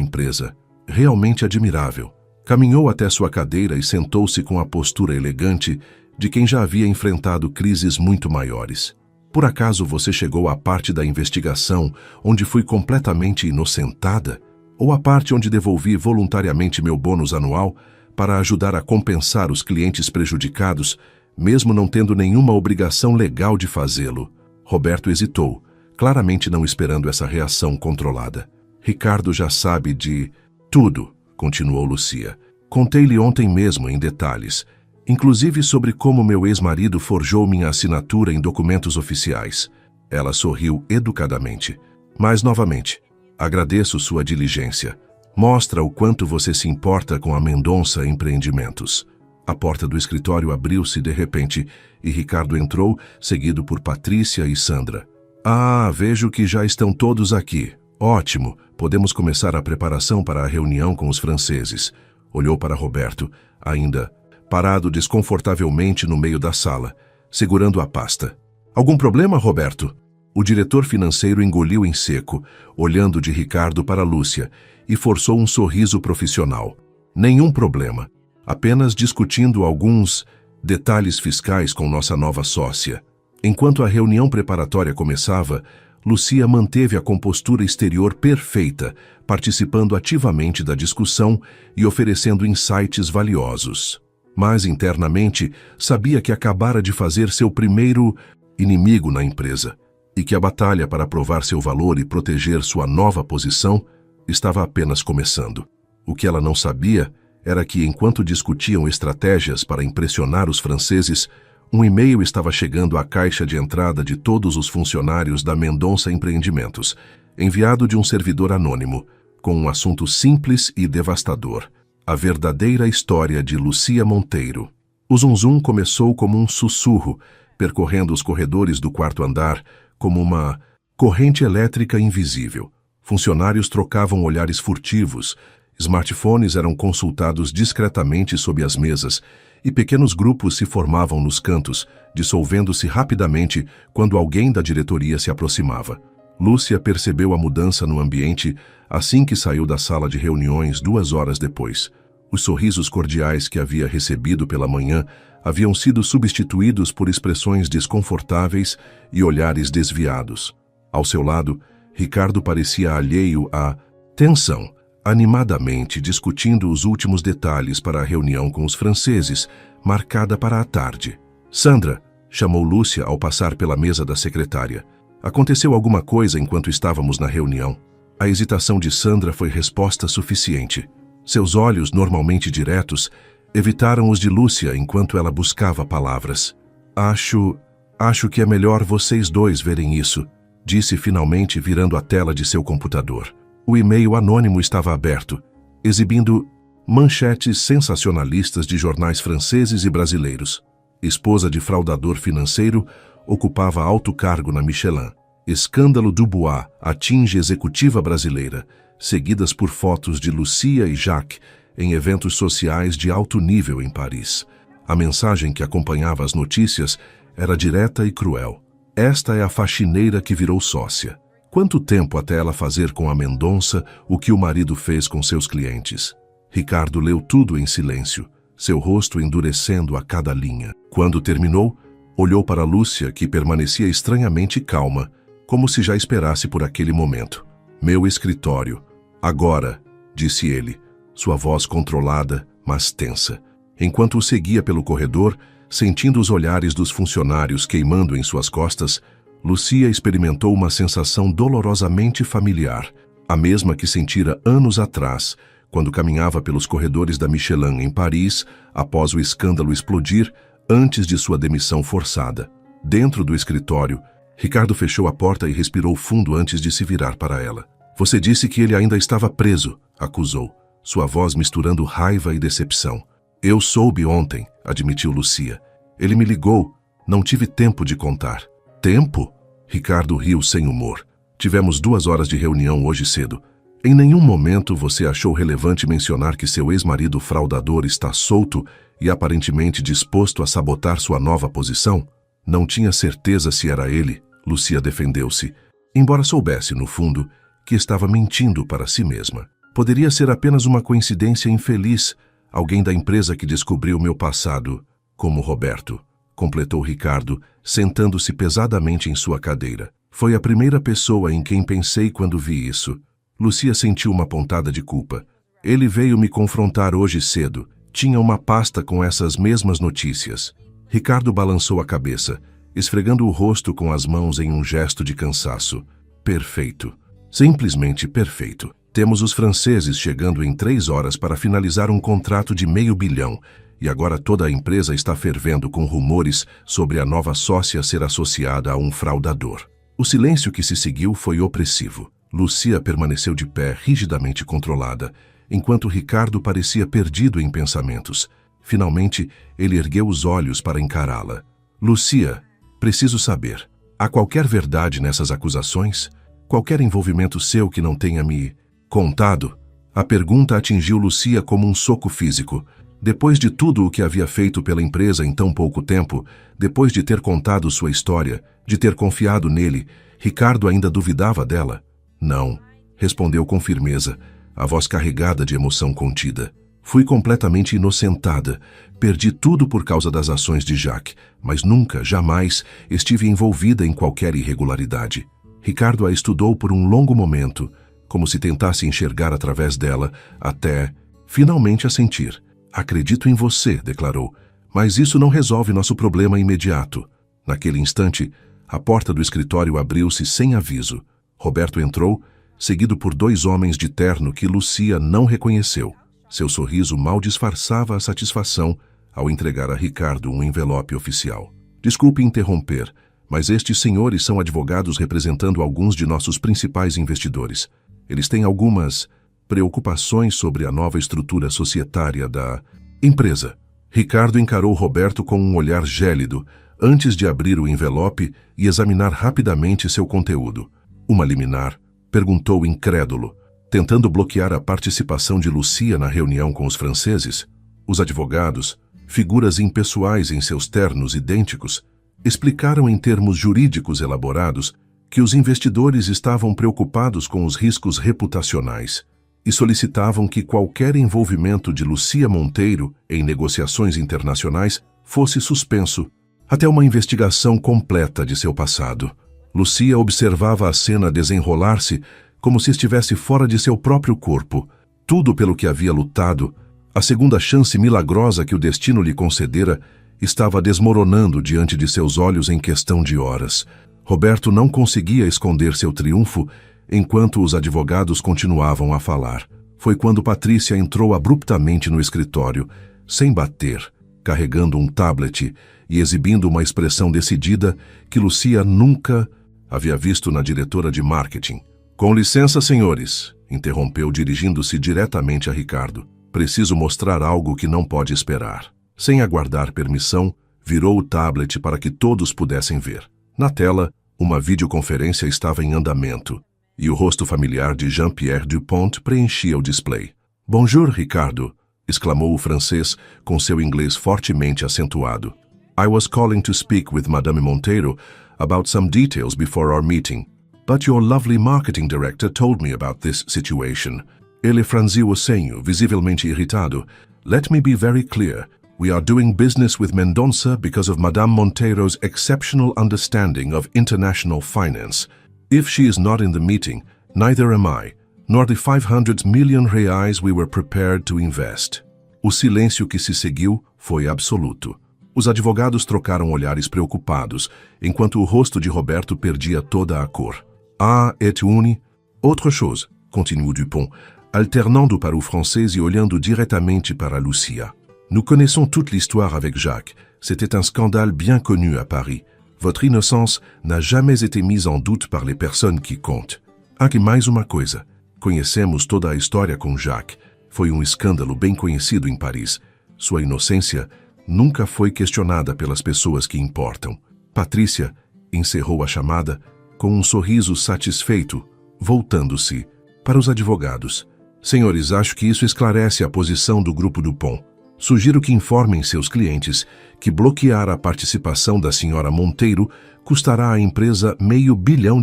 empresa. Realmente admirável." Caminhou até sua cadeira e sentou-se com a postura elegante de quem já havia enfrentado crises muito maiores. "Por acaso você chegou à parte da investigação onde fui completamente inocentada? Ou à parte onde devolvi voluntariamente meu bônus anual para ajudar a compensar os clientes prejudicados, mesmo não tendo nenhuma obrigação legal de fazê-lo?" Roberto hesitou, claramente não esperando essa reação controlada. "Ricardo já sabe de tudo", continuou Lucia. "Contei-lhe ontem mesmo em detalhes. Inclusive sobre como meu ex-marido forjou minha assinatura em documentos oficiais. Ela sorriu educadamente. Mas, novamente, agradeço sua diligência. Mostra o quanto você se importa com a Mendonça Empreendimentos. A porta do escritório abriu-se de repente e Ricardo entrou, seguido por Patrícia e Sandra. Ah, vejo que já estão todos aqui. Ótimo, podemos começar a preparação para a reunião com os franceses. Olhou para Roberto, ainda parado desconfortavelmente no meio da sala, segurando a pasta. Algum problema, Roberto? O diretor financeiro engoliu em seco, olhando de Ricardo para Lúcia, e forçou um sorriso profissional. Nenhum problema. Apenas discutindo alguns detalhes fiscais com nossa nova sócia. Enquanto a reunião preparatória começava, Lúcia manteve a compostura exterior perfeita, participando ativamente da discussão e oferecendo insights valiosos. Mas, internamente, sabia que acabara de fazer seu primeiro inimigo na empresa e que a batalha para provar seu valor e proteger sua nova posição estava apenas começando. O que ela não sabia era que, enquanto discutiam estratégias para impressionar os franceses, um e-mail estava chegando à caixa de entrada de todos os funcionários da Mendonça Empreendimentos, enviado de um servidor anônimo, com um assunto simples e devastador: a verdadeira história de Lúcia Monteiro. O zum-zum começou como um sussurro, percorrendo os corredores do quarto andar, como uma corrente elétrica invisível. Funcionários trocavam olhares furtivos, smartphones eram consultados discretamente sob as mesas, e pequenos grupos se formavam nos cantos, dissolvendo-se rapidamente quando alguém da diretoria se aproximava. Lúcia percebeu a mudança no ambiente assim que saiu da sala de reuniões 2 horas depois. Os sorrisos cordiais que havia recebido pela manhã haviam sido substituídos por expressões desconfortáveis e olhares desviados. Ao seu lado, Ricardo parecia alheio à tensão, animadamente discutindo os últimos detalhes para a reunião com os franceses, marcada para a tarde. Sandra, chamou Lúcia ao passar pela mesa da secretária. Aconteceu alguma coisa enquanto estávamos na reunião. A hesitação de Sandra foi resposta suficiente. Seus olhos, normalmente diretos, evitaram os de Lúcia enquanto ela buscava palavras. Acho que é melhor vocês dois verem isso, disse finalmente, virando a tela de seu computador. O e-mail anônimo estava aberto, exibindo manchetes sensacionalistas de jornais franceses e brasileiros. Esposa de fraudador financeiro ocupava alto cargo na Michelin. Escândalo Dubois atinge executiva brasileira, seguidas por fotos de Lúcia e Jacques em eventos sociais de alto nível em Paris. A mensagem que acompanhava as notícias era direta e cruel. Esta é a faxineira que virou sócia. Quanto tempo até ela fazer com a Mendonça o que o marido fez com seus clientes? Ricardo leu tudo em silêncio, seu rosto endurecendo a cada linha. Quando terminou, olhou para Lúcia, que permanecia estranhamente calma, como se já esperasse por aquele momento. Meu escritório. Agora, disse ele, sua voz controlada, mas tensa. Enquanto o seguia pelo corredor, sentindo os olhares dos funcionários queimando em suas costas, Lúcia experimentou uma sensação dolorosamente familiar, a mesma que sentira anos atrás, quando caminhava pelos corredores da Michelin em Paris, após o escândalo explodir, antes de sua demissão forçada. Dentro do escritório, Ricardo fechou a porta e respirou fundo antes de se virar para ela. Você disse que ele ainda estava preso, acusou, sua voz misturando raiva e decepção. Eu soube ontem, admitiu Lúcia. Ele me ligou, não tive tempo de contar. Tempo? Ricardo riu sem humor. Tivemos 2 horas de reunião hoje cedo. Em nenhum momento você achou relevante mencionar que seu ex-marido fraudador está solto e aparentemente disposto a sabotar sua nova posição? Não tinha certeza se era ele, Lúcia defendeu-se, embora soubesse, no fundo, que estava mentindo para si mesma. Poderia ser apenas uma coincidência infeliz, alguém da empresa que descobriu meu passado, como Roberto, completou Ricardo, sentando-se pesadamente em sua cadeira. Foi a primeira pessoa em quem pensei quando vi isso. Lúcia sentiu uma pontada de culpa. Ele veio me confrontar hoje cedo. Tinha uma pasta com essas mesmas notícias. Ricardo balançou a cabeça, esfregando o rosto com as mãos em um gesto de cansaço. Perfeito. Simplesmente perfeito. Temos os franceses chegando em 3 horas para finalizar um contrato de $500 milhão, e agora toda a empresa está fervendo com rumores sobre a nova sócia ser associada a um fraudador. O silêncio que se seguiu foi opressivo. Lucia permaneceu de pé, rigidamente controlada, enquanto Ricardo parecia perdido em pensamentos. Finalmente, ele ergueu os olhos para encará-la. Lucia, preciso saber, há qualquer verdade nessas acusações? Qualquer envolvimento seu que não tenha me contado? A pergunta atingiu Lucia como um soco físico. Depois de tudo o que havia feito pela empresa em tão pouco tempo, depois de ter contado sua história, de ter confiado nele, Ricardo ainda duvidava dela? Não, respondeu com firmeza, a voz carregada de emoção contida. Fui completamente inocentada. Perdi tudo por causa das ações de Jacques, mas nunca, jamais, estive envolvida em qualquer irregularidade. Ricardo a estudou por um longo momento, como se tentasse enxergar através dela, até, finalmente, assentir. Acredito em você, declarou, mas isso não resolve nosso problema imediato. Naquele instante, a porta do escritório abriu-se sem aviso. Roberto entrou, seguido por 2 homens de terno que Lucia não reconheceu. Seu sorriso mal disfarçava a satisfação ao entregar a Ricardo um envelope oficial. Desculpe interromper, mas estes senhores são advogados representando alguns de nossos principais investidores. Eles têm algumas preocupações sobre a nova estrutura societária da empresa. Ricardo encarou Roberto com um olhar gélido, antes de abrir o envelope e examinar rapidamente seu conteúdo. Uma liminar? Perguntou incrédulo, tentando bloquear a participação de Lucia na reunião com os franceses. Os advogados, figuras impessoais em seus ternos idênticos, explicaram em termos jurídicos elaborados que os investidores estavam preocupados com os riscos reputacionais e solicitavam que qualquer envolvimento de Lucia Monteiro em negociações internacionais fosse suspenso até uma investigação completa de seu passado. Lucia observava a cena desenrolar-se como se estivesse fora de seu próprio corpo. Tudo pelo que havia lutado, a segunda chance milagrosa que o destino lhe concedera, estava desmoronando diante de seus olhos em questão de horas. Roberto não conseguia esconder seu triunfo enquanto os advogados continuavam a falar. Foi quando Patrícia entrou abruptamente no escritório, sem bater, carregando um tablet e exibindo uma expressão decidida que Lucia nunca havia visto na diretora de marketing. Com licença, senhores, interrompeu dirigindo-se diretamente a Ricardo. Preciso mostrar algo que não pode esperar. Sem aguardar permissão, virou o tablet para que todos pudessem ver. Na tela, uma videoconferência estava em andamento, e o rosto familiar de Jean-Pierre Dupont preenchia o display. Bonjour, Ricardo, exclamou o francês com seu inglês fortemente acentuado. I was calling to speak with Madame Monteiro about some details before our meeting, but your lovely marketing director told me about this situation. Ele franziu o senho, visivelmente irritado. Let me be very clear. We are doing business with Mendonça because of Madame Monteiro's exceptional understanding of international finance. If she is not in the meeting, neither am I, nor the 500 million reais we were prepared to invest. O silêncio que se seguiu foi absoluto. Os advogados trocaram olhares preocupados, enquanto o rosto de Roberto perdia toda a cor. Ah, et une autre chose, continuou Dupont, alternando para o francês e olhando diretamente para Lucia. Nous connaissons toute l'histoire avec Jacques. C'était un scandale bien connu à Paris. Votre innocence n'a jamais été mise en doute par les personnes qui comptent. Ah, que mais uma coisa. Conhecemos toda a história com Jacques. Foi um escândalo bem conhecido em Paris. Sua inocência nunca foi questionada pelas pessoas que importam. Patrícia encerrou a chamada com um sorriso satisfeito, voltando-se para os advogados. Senhores, acho que isso esclarece a posição do Grupo Dupont. Sugiro que informem seus clientes que bloquear a participação da senhora Monteiro custará à empresa R$500 milhão.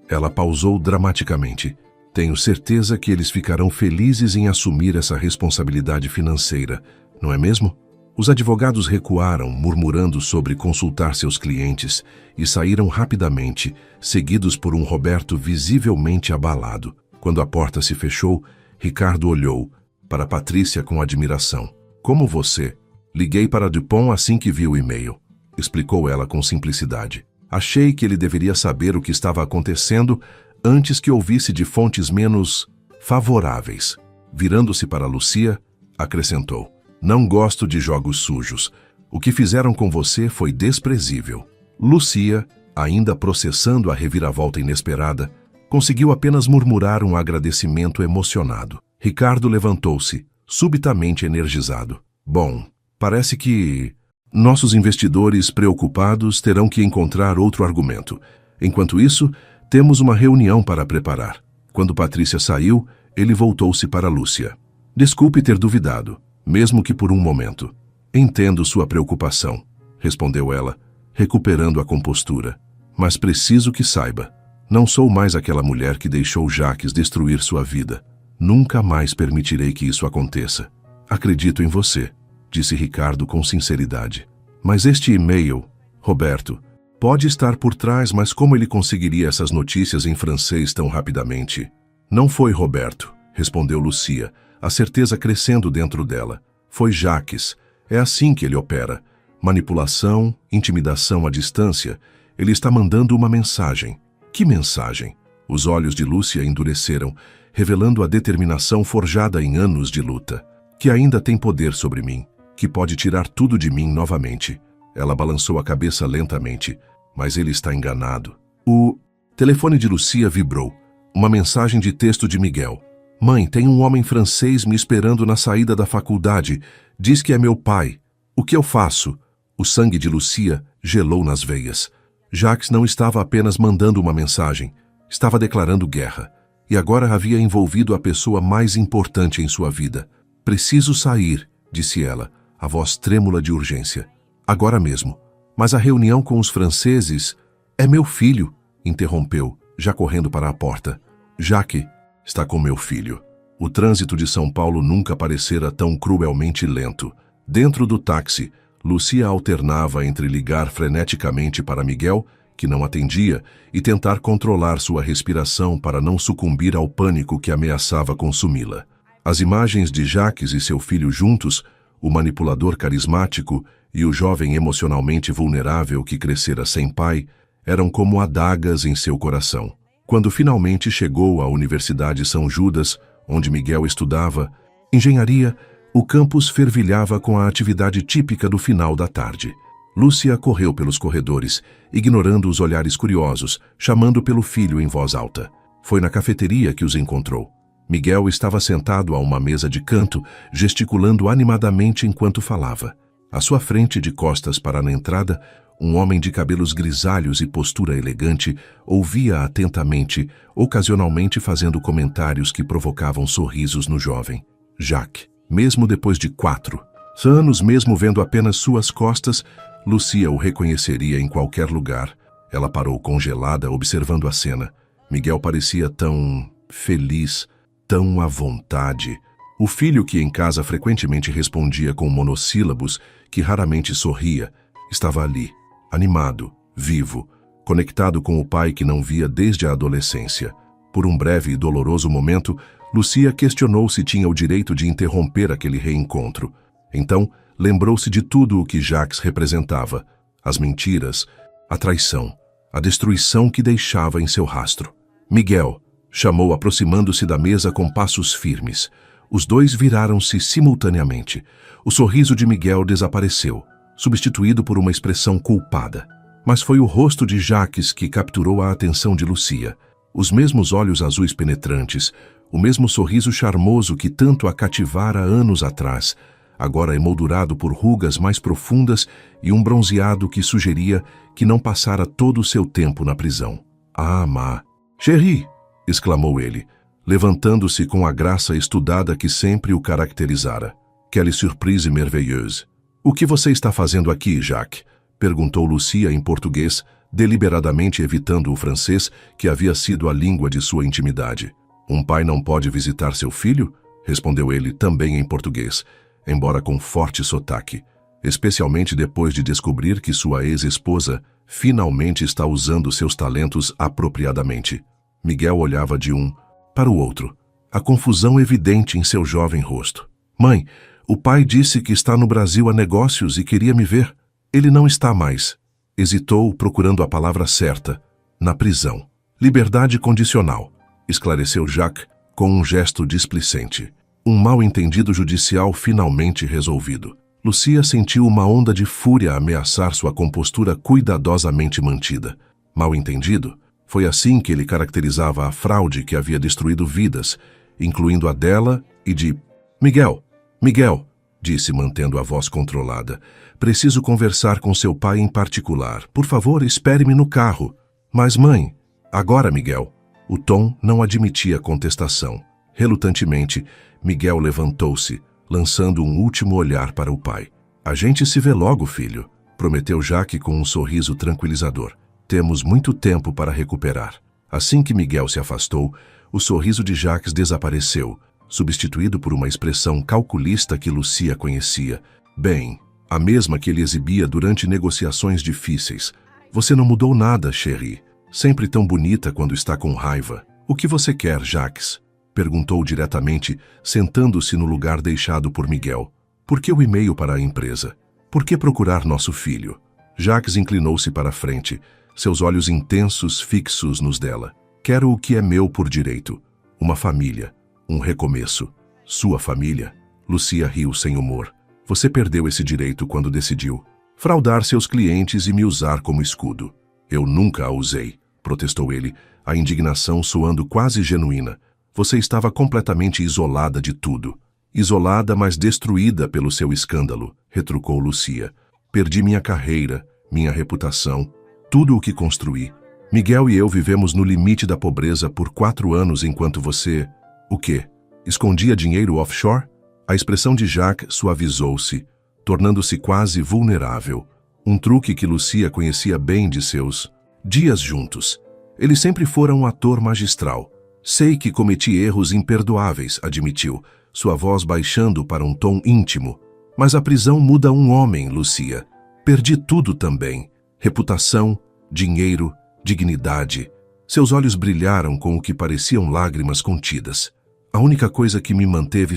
Ela pausou dramaticamente. Tenho certeza que eles ficarão felizes em assumir essa responsabilidade financeira, não é mesmo? Os advogados recuaram, murmurando sobre consultar seus clientes, e saíram rapidamente, seguidos por um Roberto visivelmente abalado. Quando a porta se fechou, Ricardo olhou para Patrícia com admiração. Como você? Liguei para Dupont assim que vi o e-mail, explicou ela com simplicidade. Achei que ele deveria saber o que estava acontecendo antes que ouvisse de fontes menos favoráveis. Virando-se para Lucia, acrescentou. Não gosto de jogos sujos. O que fizeram com você foi desprezível. Lucia, ainda processando a reviravolta inesperada, conseguiu apenas murmurar um agradecimento emocionado. Ricardo levantou-se, subitamente energizado. Bom, parece que nossos investidores preocupados terão que encontrar outro argumento. Enquanto isso, temos uma reunião para preparar. Quando Patrícia saiu, ele voltou-se para Lúcia. Desculpe ter duvidado, mesmo que por um momento. Entendo sua preocupação, respondeu ela, recuperando a compostura. Mas preciso que saiba. Não sou mais aquela mulher que deixou Jacques destruir sua vida. Nunca mais permitirei que isso aconteça. Acredito em você, disse Ricardo com sinceridade. Mas este e-mail, Roberto, pode estar por trás, mas como ele conseguiria essas notícias em francês tão rapidamente? Não foi Roberto, respondeu Lucia, a certeza crescendo dentro dela. Foi Jacques. É assim que ele opera. Manipulação, intimidação à distância. Ele está mandando uma mensagem. Que mensagem? Os olhos de Lúcia endureceram, revelando a determinação forjada em anos de luta. Que ainda tem poder sobre mim, que pode tirar tudo de mim novamente. Ela balançou a cabeça lentamente, mas ele está enganado. O telefone de Lucia vibrou. Uma mensagem de texto de Miguel. Mãe, tem um homem francês me esperando na saída da faculdade. Diz que é meu pai. O que eu faço? O sangue de Lucia gelou nas veias. Jacques não estava apenas mandando uma mensagem, estava declarando guerra. E agora havia envolvido a pessoa mais importante em sua vida. Preciso sair, disse ela, a voz trêmula de urgência. Agora mesmo. Mas a reunião com os franceses... É meu filho, interrompeu, já correndo para a porta. Jacques está com meu filho. O trânsito de São Paulo nunca parecera tão cruelmente lento. Dentro do táxi, Lucia alternava entre ligar freneticamente para Miguel, que não atendia, e tentar controlar sua respiração para não sucumbir ao pânico que ameaçava consumi-la. As imagens de Jacques e seu filho juntos, o manipulador carismático e o jovem emocionalmente vulnerável que crescera sem pai, eram como adagas em seu coração. Quando finalmente chegou à Universidade São Judas, onde Miguel estudava engenharia, o campus fervilhava com a atividade típica do final da tarde. Lúcia correu pelos corredores, ignorando os olhares curiosos, chamando pelo filho em voz alta. Foi na cafeteria que os encontrou. Miguel estava sentado a uma mesa de canto, gesticulando animadamente enquanto falava. À sua frente, de costas para a entrada, um homem de cabelos grisalhos e postura elegante ouvia atentamente, ocasionalmente fazendo comentários que provocavam sorrisos no jovem. Jacques, mesmo depois de 4 anos, mesmo vendo apenas suas costas, Lucia o reconheceria em qualquer lugar. Ela parou congelada, observando a cena. Miguel parecia tão feliz, tão à vontade. O filho, que em casa frequentemente respondia com monossílabos, que raramente sorria, estava ali, animado, vivo, conectado com o pai que não via desde a adolescência. Por um breve e doloroso momento, Lucia questionou se tinha o direito de interromper aquele reencontro. Então, lembrou-se de tudo o que Jacques representava, as mentiras, a traição, a destruição que deixava em seu rastro. Miguel, chamou aproximando-se da mesa com passos firmes. Os dois viraram-se simultaneamente. O sorriso de Miguel desapareceu, substituído por uma expressão culpada. Mas foi o rosto de Jacques que capturou a atenção de Lucia. Os mesmos olhos azuis penetrantes, o mesmo sorriso charmoso que tanto a cativara anos atrás, agora emoldurado por rugas mais profundas e um bronzeado que sugeria que não passara todo o seu tempo na prisão. Ah, má! Chérie! Exclamou ele, levantando-se com a graça estudada que sempre o caracterizara. Quelle surprise merveilleuse! O que você está fazendo aqui, Jacques? Perguntou Lucia em português, deliberadamente evitando o francês, que havia sido a língua de sua intimidade. Um pai não pode visitar seu filho? Respondeu ele também em português, embora com forte sotaque, especialmente depois de descobrir que sua ex-esposa finalmente está usando seus talentos apropriadamente. Miguel olhava de um para o outro, a confusão evidente em seu jovem rosto. Mãe, o pai disse que está no Brasil a negócios e queria me ver. Ele não está mais. Hesitou, procurando a palavra certa. Na prisão. Liberdade condicional, esclareceu Jacques com um gesto displicente. Um mal-entendido judicial finalmente resolvido. Lucia sentiu uma onda de fúria ameaçar sua compostura cuidadosamente mantida. Mal-entendido? Foi assim que ele caracterizava a fraude que havia destruído vidas, incluindo a dela e de... Miguel, disse mantendo a voz controlada. Preciso conversar com seu pai em particular. Por favor, espere-me no carro. Mas, mãe... Agora, Miguel. O tom não admitia contestação. Relutantemente, Miguel levantou-se, lançando um último olhar para o pai. A gente se vê logo, filho, prometeu Jaque com um sorriso tranquilizador. Temos muito tempo para recuperar. Assim que Miguel se afastou, o sorriso de Jacques desapareceu, substituído por uma expressão calculista que Lucia conhecia. Bem, a mesma que ele exibia durante negociações difíceis. Você não mudou nada, chérie. Sempre tão bonita quando está com raiva. O que você quer, Jacques? Perguntou diretamente, sentando-se no lugar deixado por Miguel. Por que o e-mail para a empresa? Por que procurar nosso filho? Jacques inclinou-se para a frente, seus olhos intensos fixos nos dela. Quero o que é meu por direito. Uma família. Um recomeço. Sua família? Lucia riu sem humor. Você perdeu esse direito quando decidiu fraudar seus clientes e me usar como escudo. Eu nunca a usei, protestou ele, a indignação soando quase genuína. Você estava completamente isolada de tudo. Isolada, mas destruída pelo seu escândalo, retrucou Lucia. Perdi minha carreira, minha reputação, tudo o que construí. Miguel e eu vivemos no limite da pobreza por 4 anos enquanto você... O quê? Escondia dinheiro offshore? A expressão de Jacques suavizou-se, tornando-se quase vulnerável. Um truque que Lucia conhecia bem de seus dias juntos. Ele sempre fora um ator magistral. Sei que cometi erros imperdoáveis, admitiu, sua voz baixando para um tom íntimo. Mas a prisão muda um homem, Lucia. Perdi tudo também. Reputação, dinheiro, dignidade. Seus olhos brilharam com o que pareciam lágrimas contidas. A única coisa que me manteve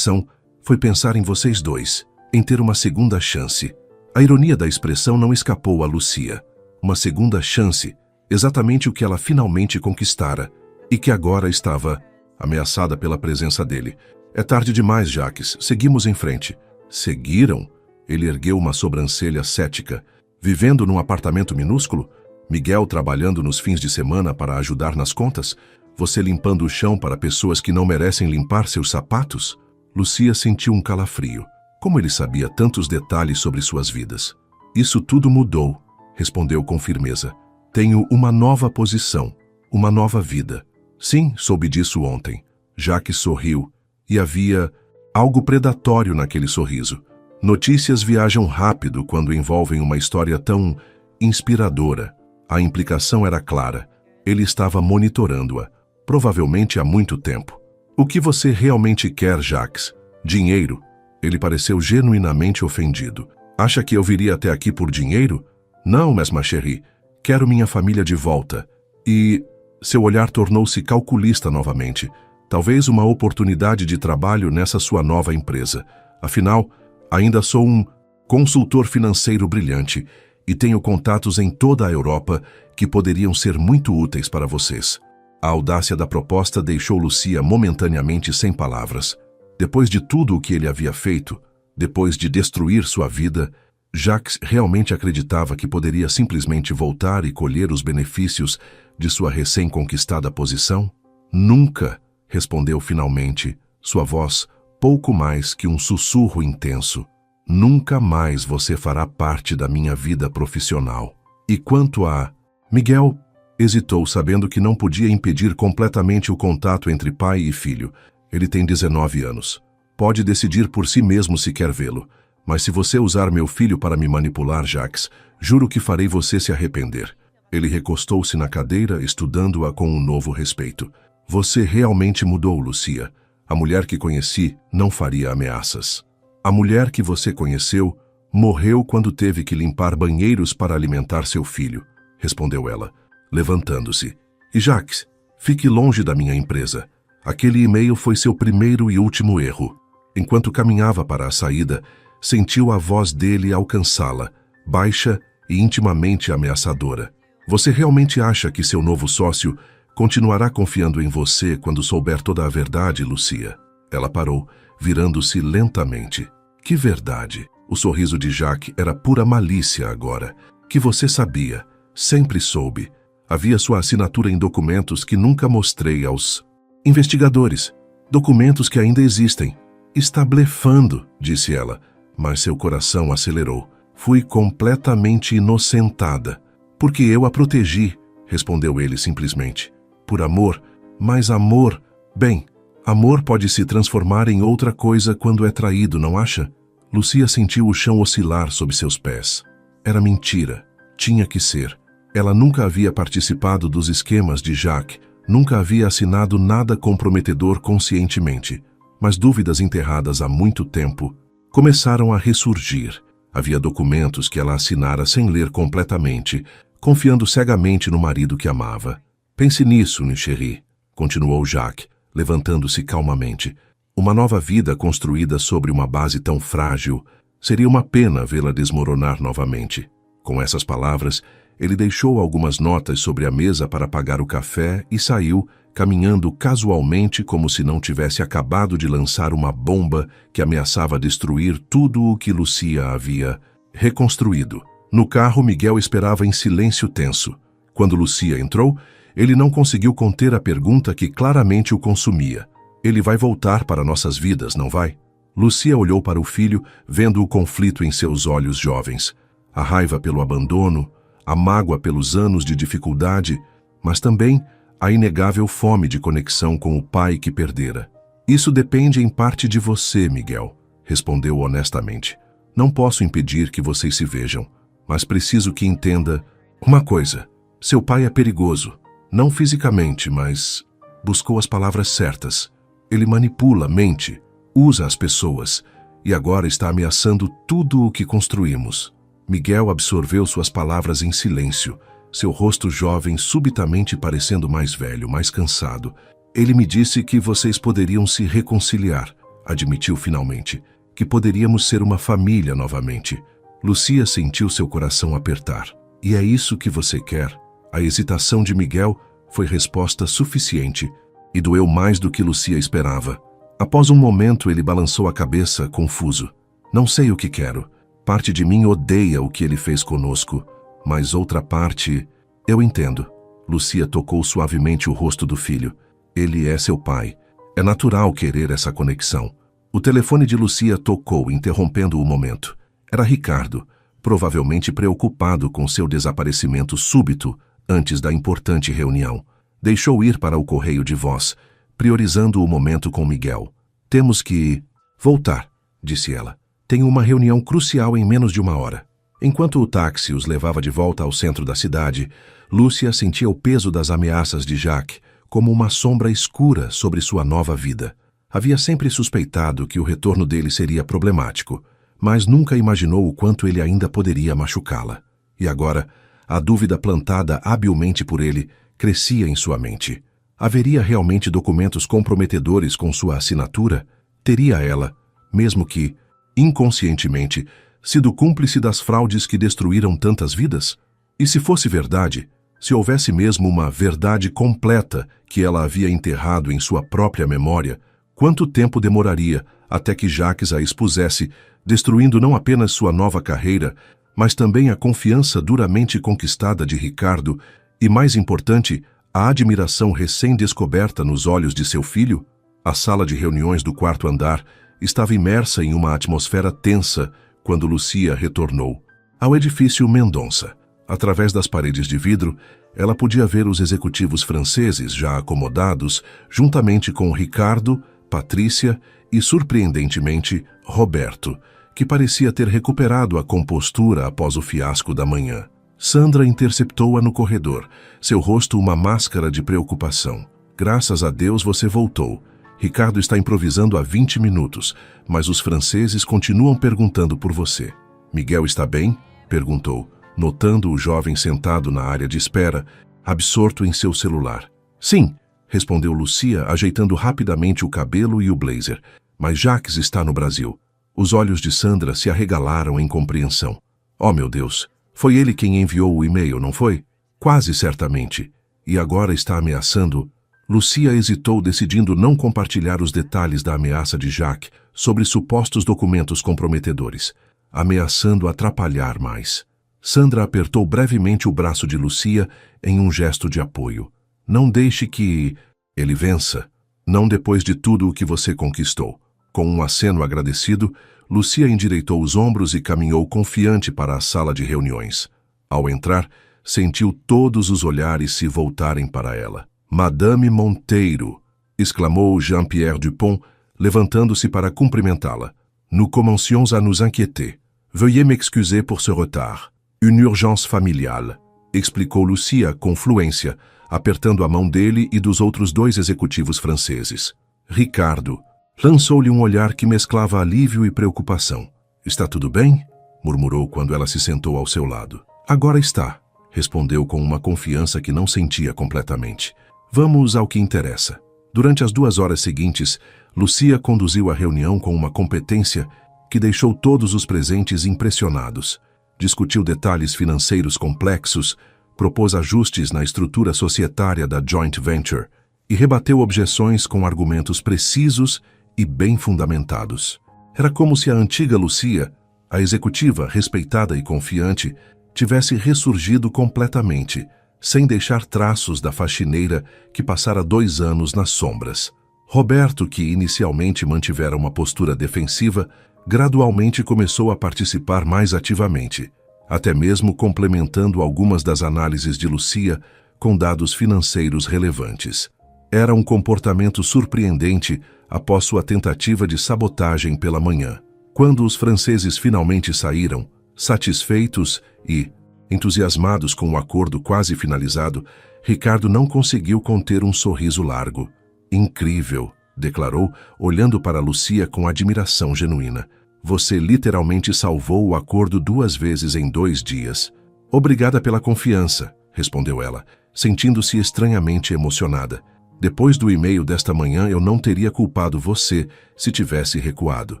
foi pensar em vocês dois, em ter uma segunda chance. A ironia da expressão não escapou a Lucia. Uma segunda chance, exatamente o que ela finalmente conquistara, e que agora estava ameaçada pela presença dele. É tarde demais, Jacques. Seguimos em frente. Seguiram? Ele ergueu uma sobrancelha cética. Vivendo num apartamento minúsculo? Miguel trabalhando nos fins de semana para ajudar nas contas? Você limpando o chão para pessoas que não merecem limpar seus sapatos? Lucia sentiu um calafrio. Como ele sabia tantos detalhes sobre suas vidas? Isso tudo mudou, respondeu com firmeza. Tenho uma nova posição, uma nova vida. Sim, soube disso ontem. Jacques sorriu, e havia algo predatório naquele sorriso. Notícias viajam rápido quando envolvem uma história tão inspiradora. A implicação era clara. Ele estava monitorando-a, provavelmente há muito tempo. O que você realmente quer, Jacques? Dinheiro? Ele pareceu genuinamente ofendido. Acha que eu viria até aqui por dinheiro? Não, ma chérie. Quero minha família de volta. E... Seu olhar tornou-se calculista novamente. Talvez uma oportunidade de trabalho nessa sua nova empresa. Afinal, ainda sou um consultor financeiro brilhante e tenho contatos em toda a Europa que poderiam ser muito úteis para vocês. A audácia da proposta deixou Lucia momentaneamente sem palavras. Depois de tudo o que ele havia feito, depois de destruir sua vida, Jacques realmente acreditava que poderia simplesmente voltar e colher os benefícios de sua recém-conquistada posição? Nunca, respondeu finalmente, sua voz pouco mais que um sussurro intenso. Nunca mais você fará parte da minha vida profissional. E quanto a... Miguel hesitou, sabendo que não podia impedir completamente o contato entre pai e filho. Ele tem 19 anos. Pode decidir por si mesmo se quer vê-lo. Mas se você usar meu filho para me manipular, Jacques, juro que farei você se arrepender. Ele recostou-se na cadeira, estudando-a com um novo respeito. Você realmente mudou, Lucia. A mulher que conheci não faria ameaças. A mulher que você conheceu morreu quando teve que limpar banheiros para alimentar seu filho, respondeu ela, levantando-se. E Jacques, fique longe da minha empresa. Aquele e-mail foi seu primeiro e último erro. Enquanto caminhava para a saída, sentiu a voz dele alcançá-la, baixa e intimamente ameaçadora. Você realmente acha que seu novo sócio continuará confiando em você quando souber toda a verdade, Lucia? Ela parou, virando-se lentamente. Que verdade! O sorriso de Jacques era pura malícia agora. Que você sabia, sempre soube. Havia sua assinatura em documentos que nunca mostrei aos investigadores. Documentos que ainda existem. Está blefando, disse ela, mas seu coração acelerou. Fui completamente inocentada. Porque eu a protegi, respondeu ele simplesmente. Por amor, mas amor, bem, amor pode se transformar em outra coisa quando é traído, não acha? Lucia sentiu o chão oscilar sob seus pés. Era mentira. Tinha que ser. Ela nunca havia participado dos esquemas de Jacques, nunca havia assinado nada comprometedor conscientemente. Mas dúvidas enterradas há muito tempo começaram a ressurgir. Havia documentos que ela assinara sem ler completamente, confiando cegamente no marido que amava. Pense nisso, minha chérie, continuou Jacques, levantando-se calmamente. Uma nova vida construída sobre uma base tão frágil, seria uma pena vê-la desmoronar novamente. Com essas palavras, ele deixou algumas notas sobre a mesa para pagar o café e saiu, caminhando casualmente como se não tivesse acabado de lançar uma bomba que ameaçava destruir tudo o que Lucia havia reconstruído. No carro, Miguel esperava em silêncio tenso. Quando Lucia entrou, ele não conseguiu conter a pergunta que claramente o consumia. Ele vai voltar para nossas vidas, não vai? Lucia olhou para o filho, vendo o conflito em seus olhos jovens. A raiva pelo abandono, a mágoa pelos anos de dificuldade, mas também a inegável fome de conexão com o pai que perdera. Isso depende em parte de você, Miguel, respondeu honestamente. Não posso impedir que vocês se vejam, mas preciso que entenda uma coisa. Seu pai é perigoso, não fisicamente, mas buscou as palavras certas. Ele manipula, mente, usa as pessoas e agora está ameaçando tudo o que construímos. Miguel absorveu suas palavras em silêncio, seu rosto jovem subitamente parecendo mais velho, mais cansado. Ele me disse que vocês poderiam se reconciliar, admitiu finalmente, que poderíamos ser uma família novamente. Lucia sentiu seu coração apertar. E é isso que você quer? A hesitação de Miguel foi resposta suficiente e doeu mais do que Lucia esperava. Após um momento, ele balançou a cabeça, confuso. Não sei o que quero. Parte de mim odeia o que ele fez conosco, mas outra parte... Eu entendo. Lucia tocou suavemente o rosto do filho. Ele é seu pai. É natural querer essa conexão. O telefone de Lucia tocou, interrompendo o momento. Era Ricardo, provavelmente preocupado com seu desaparecimento súbito antes da importante reunião. Deixou ir para o correio de voz, priorizando o momento com Miguel. Temos que voltar, disse ela. Tenho uma reunião crucial em menos de uma hora. Enquanto o táxi os levava de volta ao centro da cidade, Lúcia sentia o peso das ameaças de Jacques como uma sombra escura sobre sua nova vida. Havia sempre suspeitado que o retorno dele seria problemático, mas nunca imaginou o quanto ele ainda poderia machucá-la. E agora, a dúvida plantada habilmente por ele crescia em sua mente. Haveria realmente documentos comprometedores com sua assinatura? Teria ela, mesmo que, inconscientemente, sido cúmplice das fraudes que destruíram tantas vidas? E se fosse verdade, se houvesse mesmo uma verdade completa que ela havia enterrado em sua própria memória, quanto tempo demoraria até que Jacques a expusesse, destruindo não apenas sua nova carreira, mas também a confiança duramente conquistada de Ricardo e, mais importante, a admiração recém-descoberta nos olhos de seu filho? A sala de reuniões do quarto andar estava imersa em uma atmosfera tensa quando Lucia retornou ao edifício Mendonça. Através das paredes de vidro, ela podia ver os executivos franceses já acomodados, juntamente com Ricardo, Patrícia e, surpreendentemente, Roberto, que parecia ter recuperado a compostura após o fiasco da manhã. Sandra interceptou-a no corredor, seu rosto uma máscara de preocupação. Graças a Deus você voltou. Ricardo está improvisando há 20 minutos, mas os franceses continuam perguntando por você. Miguel está bem? Perguntou, notando o jovem sentado na área de espera, absorto em seu celular. Sim, respondeu Lucia, ajeitando rapidamente o cabelo e o blazer. Mas Jacques está no Brasil. Os olhos de Sandra se arregalaram em compreensão. Oh, meu Deus! Foi ele quem enviou o e-mail, não foi? Quase certamente. E agora está ameaçando... Lucia hesitou, decidindo não compartilhar os detalhes da ameaça de Jacques sobre supostos documentos comprometedores, ameaçando atrapalhar mais. Sandra apertou brevemente o braço de Lucia em um gesto de apoio. Não deixe que ele vença. Não depois de tudo o que você conquistou. Com um aceno agradecido, Lucia endireitou os ombros e caminhou confiante para a sala de reuniões. Ao entrar, sentiu todos os olhares se voltarem para ela. Madame Monteiro! Exclamou Jean-Pierre Dupont, levantando-se para cumprimentá-la. Nous commencions à nous inquiéter. Veuillez m'excuser pour ce retard. Une urgence familiale, explicou Lucia com fluência, apertando a mão dele e dos outros 2 executivos franceses. Ricardo lançou-lhe um olhar que mesclava alívio e preocupação. Está tudo bem? Murmurou quando ela se sentou ao seu lado. Agora está, respondeu com uma confiança que não sentia completamente. Vamos ao que interessa. Durante as 2 horas seguintes, Lucia conduziu a reunião com uma competência que deixou todos os presentes impressionados. Discutiu detalhes financeiros complexos, propôs ajustes na estrutura societária da joint venture e rebateu objeções com argumentos precisos e bem fundamentados. Era como se a antiga Lucia, a executiva respeitada e confiante, tivesse ressurgido completamente, sem deixar traços da faxineira que passara 2 anos nas sombras. Roberto, que inicialmente mantivera uma postura defensiva, gradualmente começou a participar mais ativamente, até mesmo complementando algumas das análises de Lucia com dados financeiros relevantes. Era um comportamento surpreendente após sua tentativa de sabotagem pela manhã. Quando os franceses finalmente saíram, satisfeitos e entusiasmados com o acordo quase finalizado, Ricardo não conseguiu conter um sorriso largo. Incrível, declarou, olhando para Lucia com admiração genuína. Você literalmente salvou o acordo 2 vezes em 2 dias. Obrigada pela confiança, respondeu ela, sentindo-se estranhamente emocionada. Depois do e-mail desta manhã, eu não teria culpado você se tivesse recuado.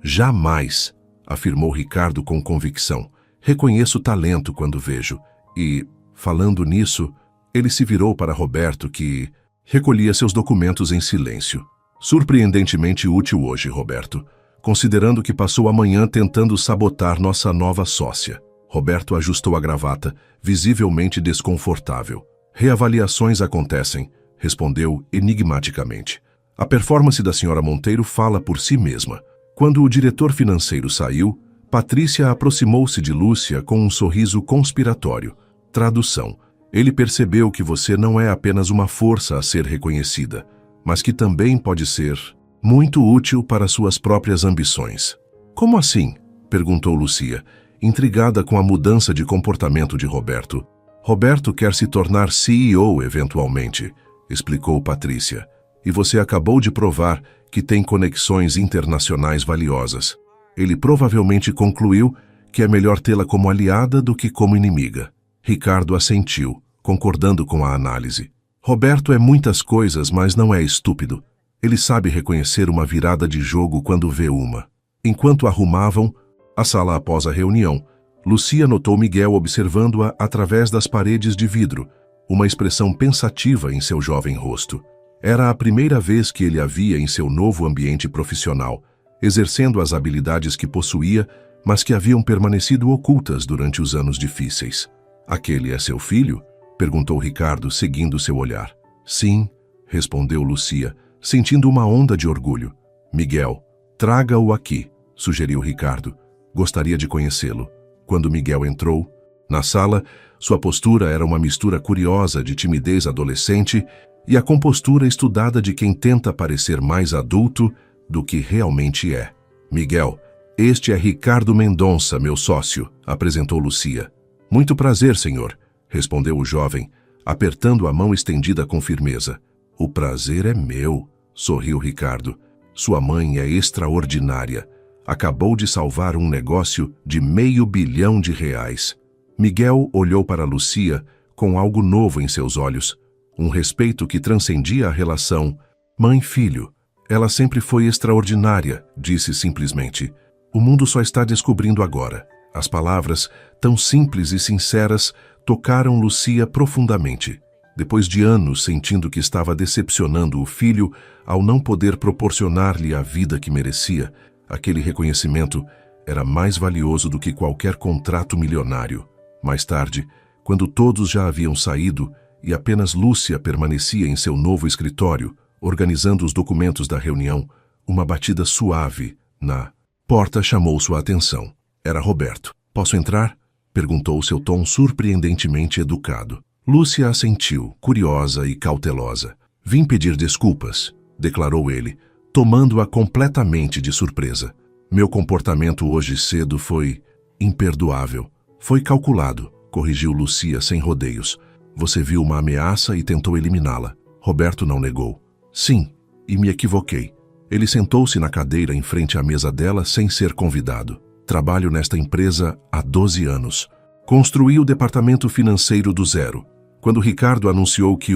Jamais, afirmou Ricardo com convicção. Reconheço talento quando vejo. E, falando nisso, ele se virou para Roberto, que recolhia seus documentos em silêncio. Surpreendentemente útil hoje, Roberto, considerando que passou a manhã tentando sabotar nossa nova sócia. Roberto ajustou a gravata, visivelmente desconfortável. Reavaliações acontecem, respondeu enigmaticamente. A performance da senhora Monteiro fala por si mesma. Quando o diretor financeiro saiu, Patrícia aproximou-se de Lúcia com um sorriso conspiratório. Tradução. Ele percebeu que você não é apenas uma força a ser reconhecida, mas que também pode ser muito útil para suas próprias ambições. Como assim? Perguntou Lúcia, intrigada com a mudança de comportamento de Roberto. Roberto quer se tornar CEO eventualmente, explicou Patrícia, e você acabou de provar que tem conexões internacionais valiosas. Ele provavelmente concluiu que é melhor tê-la como aliada do que como inimiga. Ricardo assentiu, concordando com a análise. Roberto é muitas coisas, mas não é estúpido. Ele sabe reconhecer uma virada de jogo quando vê uma. Enquanto arrumavam a sala após a reunião, Lucia notou Miguel observando-a através das paredes de vidro, uma expressão pensativa em seu jovem rosto. Era a primeira vez que ele a via em seu novo ambiente profissional, exercendo as habilidades que possuía, mas que haviam permanecido ocultas durante os anos difíceis. Aquele é seu filho? Perguntou Ricardo, seguindo seu olhar. Sim, respondeu Lucia, sentindo uma onda de orgulho. Miguel, traga-o aqui, sugeriu Ricardo. Gostaria de conhecê-lo. Quando Miguel entrou, na sala, sua postura era uma mistura curiosa de timidez adolescente e a compostura estudada de quem tenta parecer mais adulto do que realmente é. Miguel, este é Ricardo Mendonça, meu sócio, apresentou Lucia. Muito prazer, senhor, respondeu o jovem, apertando a mão estendida com firmeza. O prazer é meu, sorriu Ricardo. Sua mãe é extraordinária. Acabou de salvar um negócio de R$500 milhão. Miguel olhou para Lucia com algo novo em seus olhos, um respeito que transcendia a relação mãe-filho. Ela sempre foi extraordinária, disse simplesmente. O mundo só está descobrindo agora. As palavras, tão simples e sinceras, tocaram Lucia profundamente. Depois de anos sentindo que estava decepcionando o filho ao não poder proporcionar-lhe a vida que merecia, Aquele reconhecimento era mais valioso do que qualquer contrato milionário. Mais tarde, quando todos já haviam saído e apenas Lúcia permanecia em seu novo escritório, organizando os documentos da reunião, uma batida suave na porta chamou sua atenção. Era Roberto. "Posso entrar?" perguntou seu tom surpreendentemente educado. Lúcia assentiu, curiosa e cautelosa. "Vim pedir desculpas", declarou ele, tomando-a completamente de surpresa. "Meu comportamento hoje cedo foi imperdoável. Foi calculado", corrigiu Lúcia sem rodeios. "Você viu uma ameaça e tentou eliminá-la." Roberto não negou. "Sim, e me equivoquei." Ele sentou-se na cadeira em frente à mesa dela sem ser convidado. "Trabalho nesta empresa há 12 anos. Construí o departamento financeiro do zero. Quando Ricardo anunciou que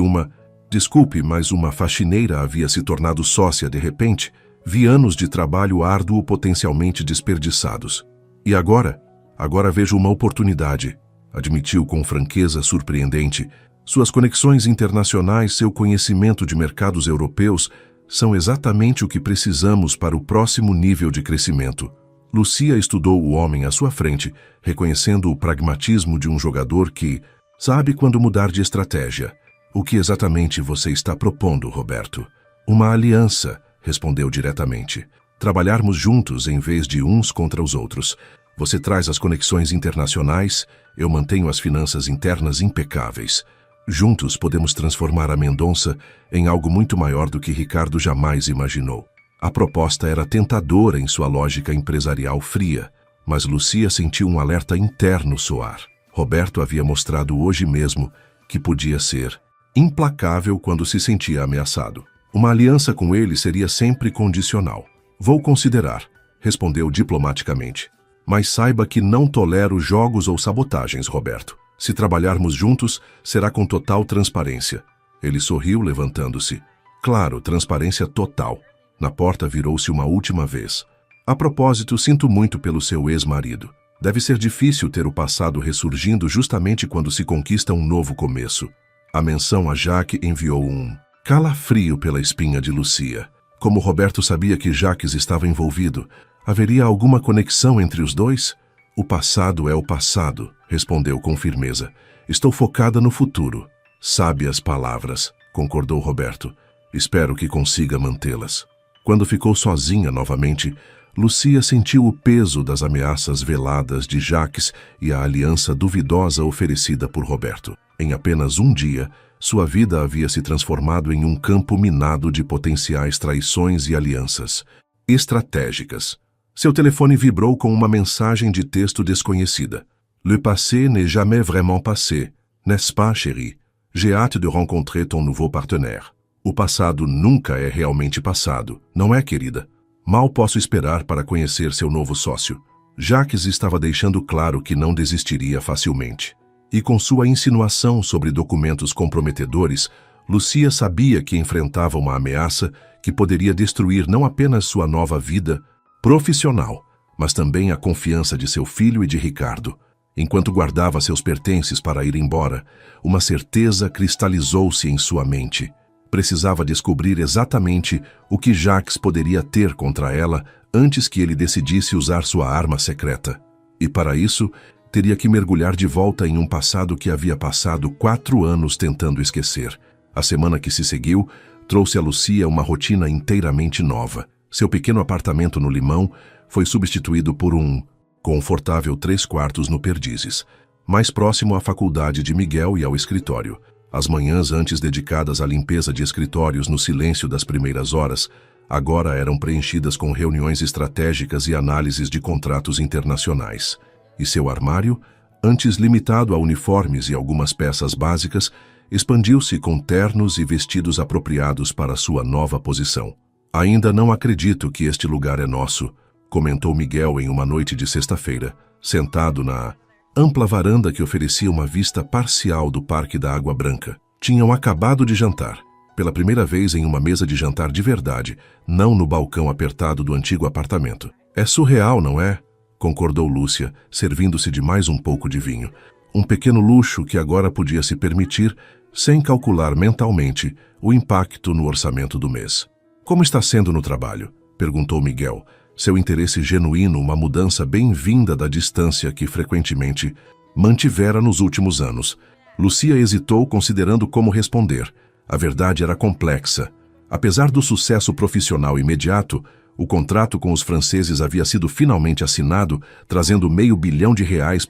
desculpe, mas uma faxineira havia se tornado sócia de repente, vi anos de trabalho árduo potencialmente desperdiçados. E agora? Agora vejo uma oportunidade", admitiu com franqueza surpreendente. "Suas conexões internacionais, seu conhecimento de mercados europeus são exatamente o que precisamos para o próximo nível de crescimento." Lúcia estudou o homem à sua frente, reconhecendo o pragmatismo de um jogador que sabe quando mudar de estratégia. "O que exatamente você está propondo, Roberto?" "Uma aliança", respondeu diretamente. "Trabalharmos juntos em vez de uns contra os outros. Você traz as conexões internacionais, eu mantenho as finanças internas impecáveis. Juntos podemos transformar a Mendonça em algo muito maior do que Ricardo jamais imaginou." A proposta era tentadora em sua lógica empresarial fria, mas Lúcia sentiu um alerta interno soar. Roberto havia mostrado hoje mesmo que podia ser implacável quando se sentia ameaçado. Uma aliança com ele seria sempre condicional. "Vou considerar", respondeu diplomaticamente. "Mas saiba que não tolero jogos ou sabotagens, Roberto. Se trabalharmos juntos, será com total transparência." Ele sorriu, levantando-se. "Claro, transparência total." Na porta virou-se uma última vez. "A propósito, sinto muito pelo seu ex-marido. Deve ser difícil ter o passado ressurgindo justamente quando se conquista um novo começo." A menção a Jacques enviou um calafrio pela espinha de Lúcia. Como Roberto sabia que Jacques estava envolvido, haveria alguma conexão entre os dois? "O passado é o passado", respondeu com firmeza. "Estou focada no futuro." "Sábias palavras", concordou Roberto. "Espero que consiga mantê-las." Quando ficou sozinha novamente, Lúcia sentiu o peso das ameaças veladas de Jacques e a aliança duvidosa oferecida por Roberto. Em apenas um dia, sua vida havia se transformado em um campo minado de potenciais traições e alianças estratégicas. Seu telefone vibrou com uma mensagem de texto desconhecida. "Le passé n'est jamais vraiment passé, n'est-ce pas, chérie? J'ai hâte de rencontrer ton nouveau partenaire." "O passado nunca é realmente passado, não é, querida? Mal posso esperar para conhecer seu novo sócio." Jacques estava deixando claro que não desistiria facilmente. E com sua insinuação sobre documentos comprometedores, Lúcia sabia que enfrentava uma ameaça que poderia destruir não apenas sua nova vida profissional, mas também a confiança de seu filho e de Ricardo. Enquanto guardava seus pertences para ir embora, uma certeza cristalizou-se em sua mente. Precisava descobrir exatamente o que Jacques poderia ter contra ela antes que ele decidisse usar sua arma secreta. E para isso, teria que mergulhar de volta em um passado que havia passado 4 anos tentando esquecer. A semana que se seguiu trouxe a Lúcia uma rotina inteiramente nova. Seu pequeno apartamento no Limão foi substituído por um confortável 3 quartos no Perdizes, mais próximo à faculdade de Miguel e ao escritório. As manhãs antes dedicadas à limpeza de escritórios no silêncio das primeiras horas, agora eram preenchidas com reuniões estratégicas e análises de contratos internacionais. E seu armário, antes limitado a uniformes e algumas peças básicas, expandiu-se com ternos e vestidos apropriados para sua nova posição. "Ainda não acredito que este lugar é nosso", comentou Miguel em uma noite de sexta-feira, sentado na ampla varanda que oferecia uma vista parcial do Parque da Água Branca. Tinham acabado de jantar, pela primeira vez em uma mesa de jantar de verdade, não no balcão apertado do antigo apartamento. "É surreal, não é?", concordou Lúcia, servindo-se de mais um pouco de vinho. Um pequeno luxo que agora podia se permitir, sem calcular mentalmente o impacto no orçamento do mês. "Como está sendo no trabalho?", perguntou Miguel, Seu interesse genuíno, uma mudança bem-vinda da distância que frequentemente mantivera nos últimos anos. Lucia hesitou, considerando como responder. A verdade era complexa. Apesar do sucesso profissional imediato, o contrato com os franceses havia sido finalmente assinado, trazendo R$500 milhão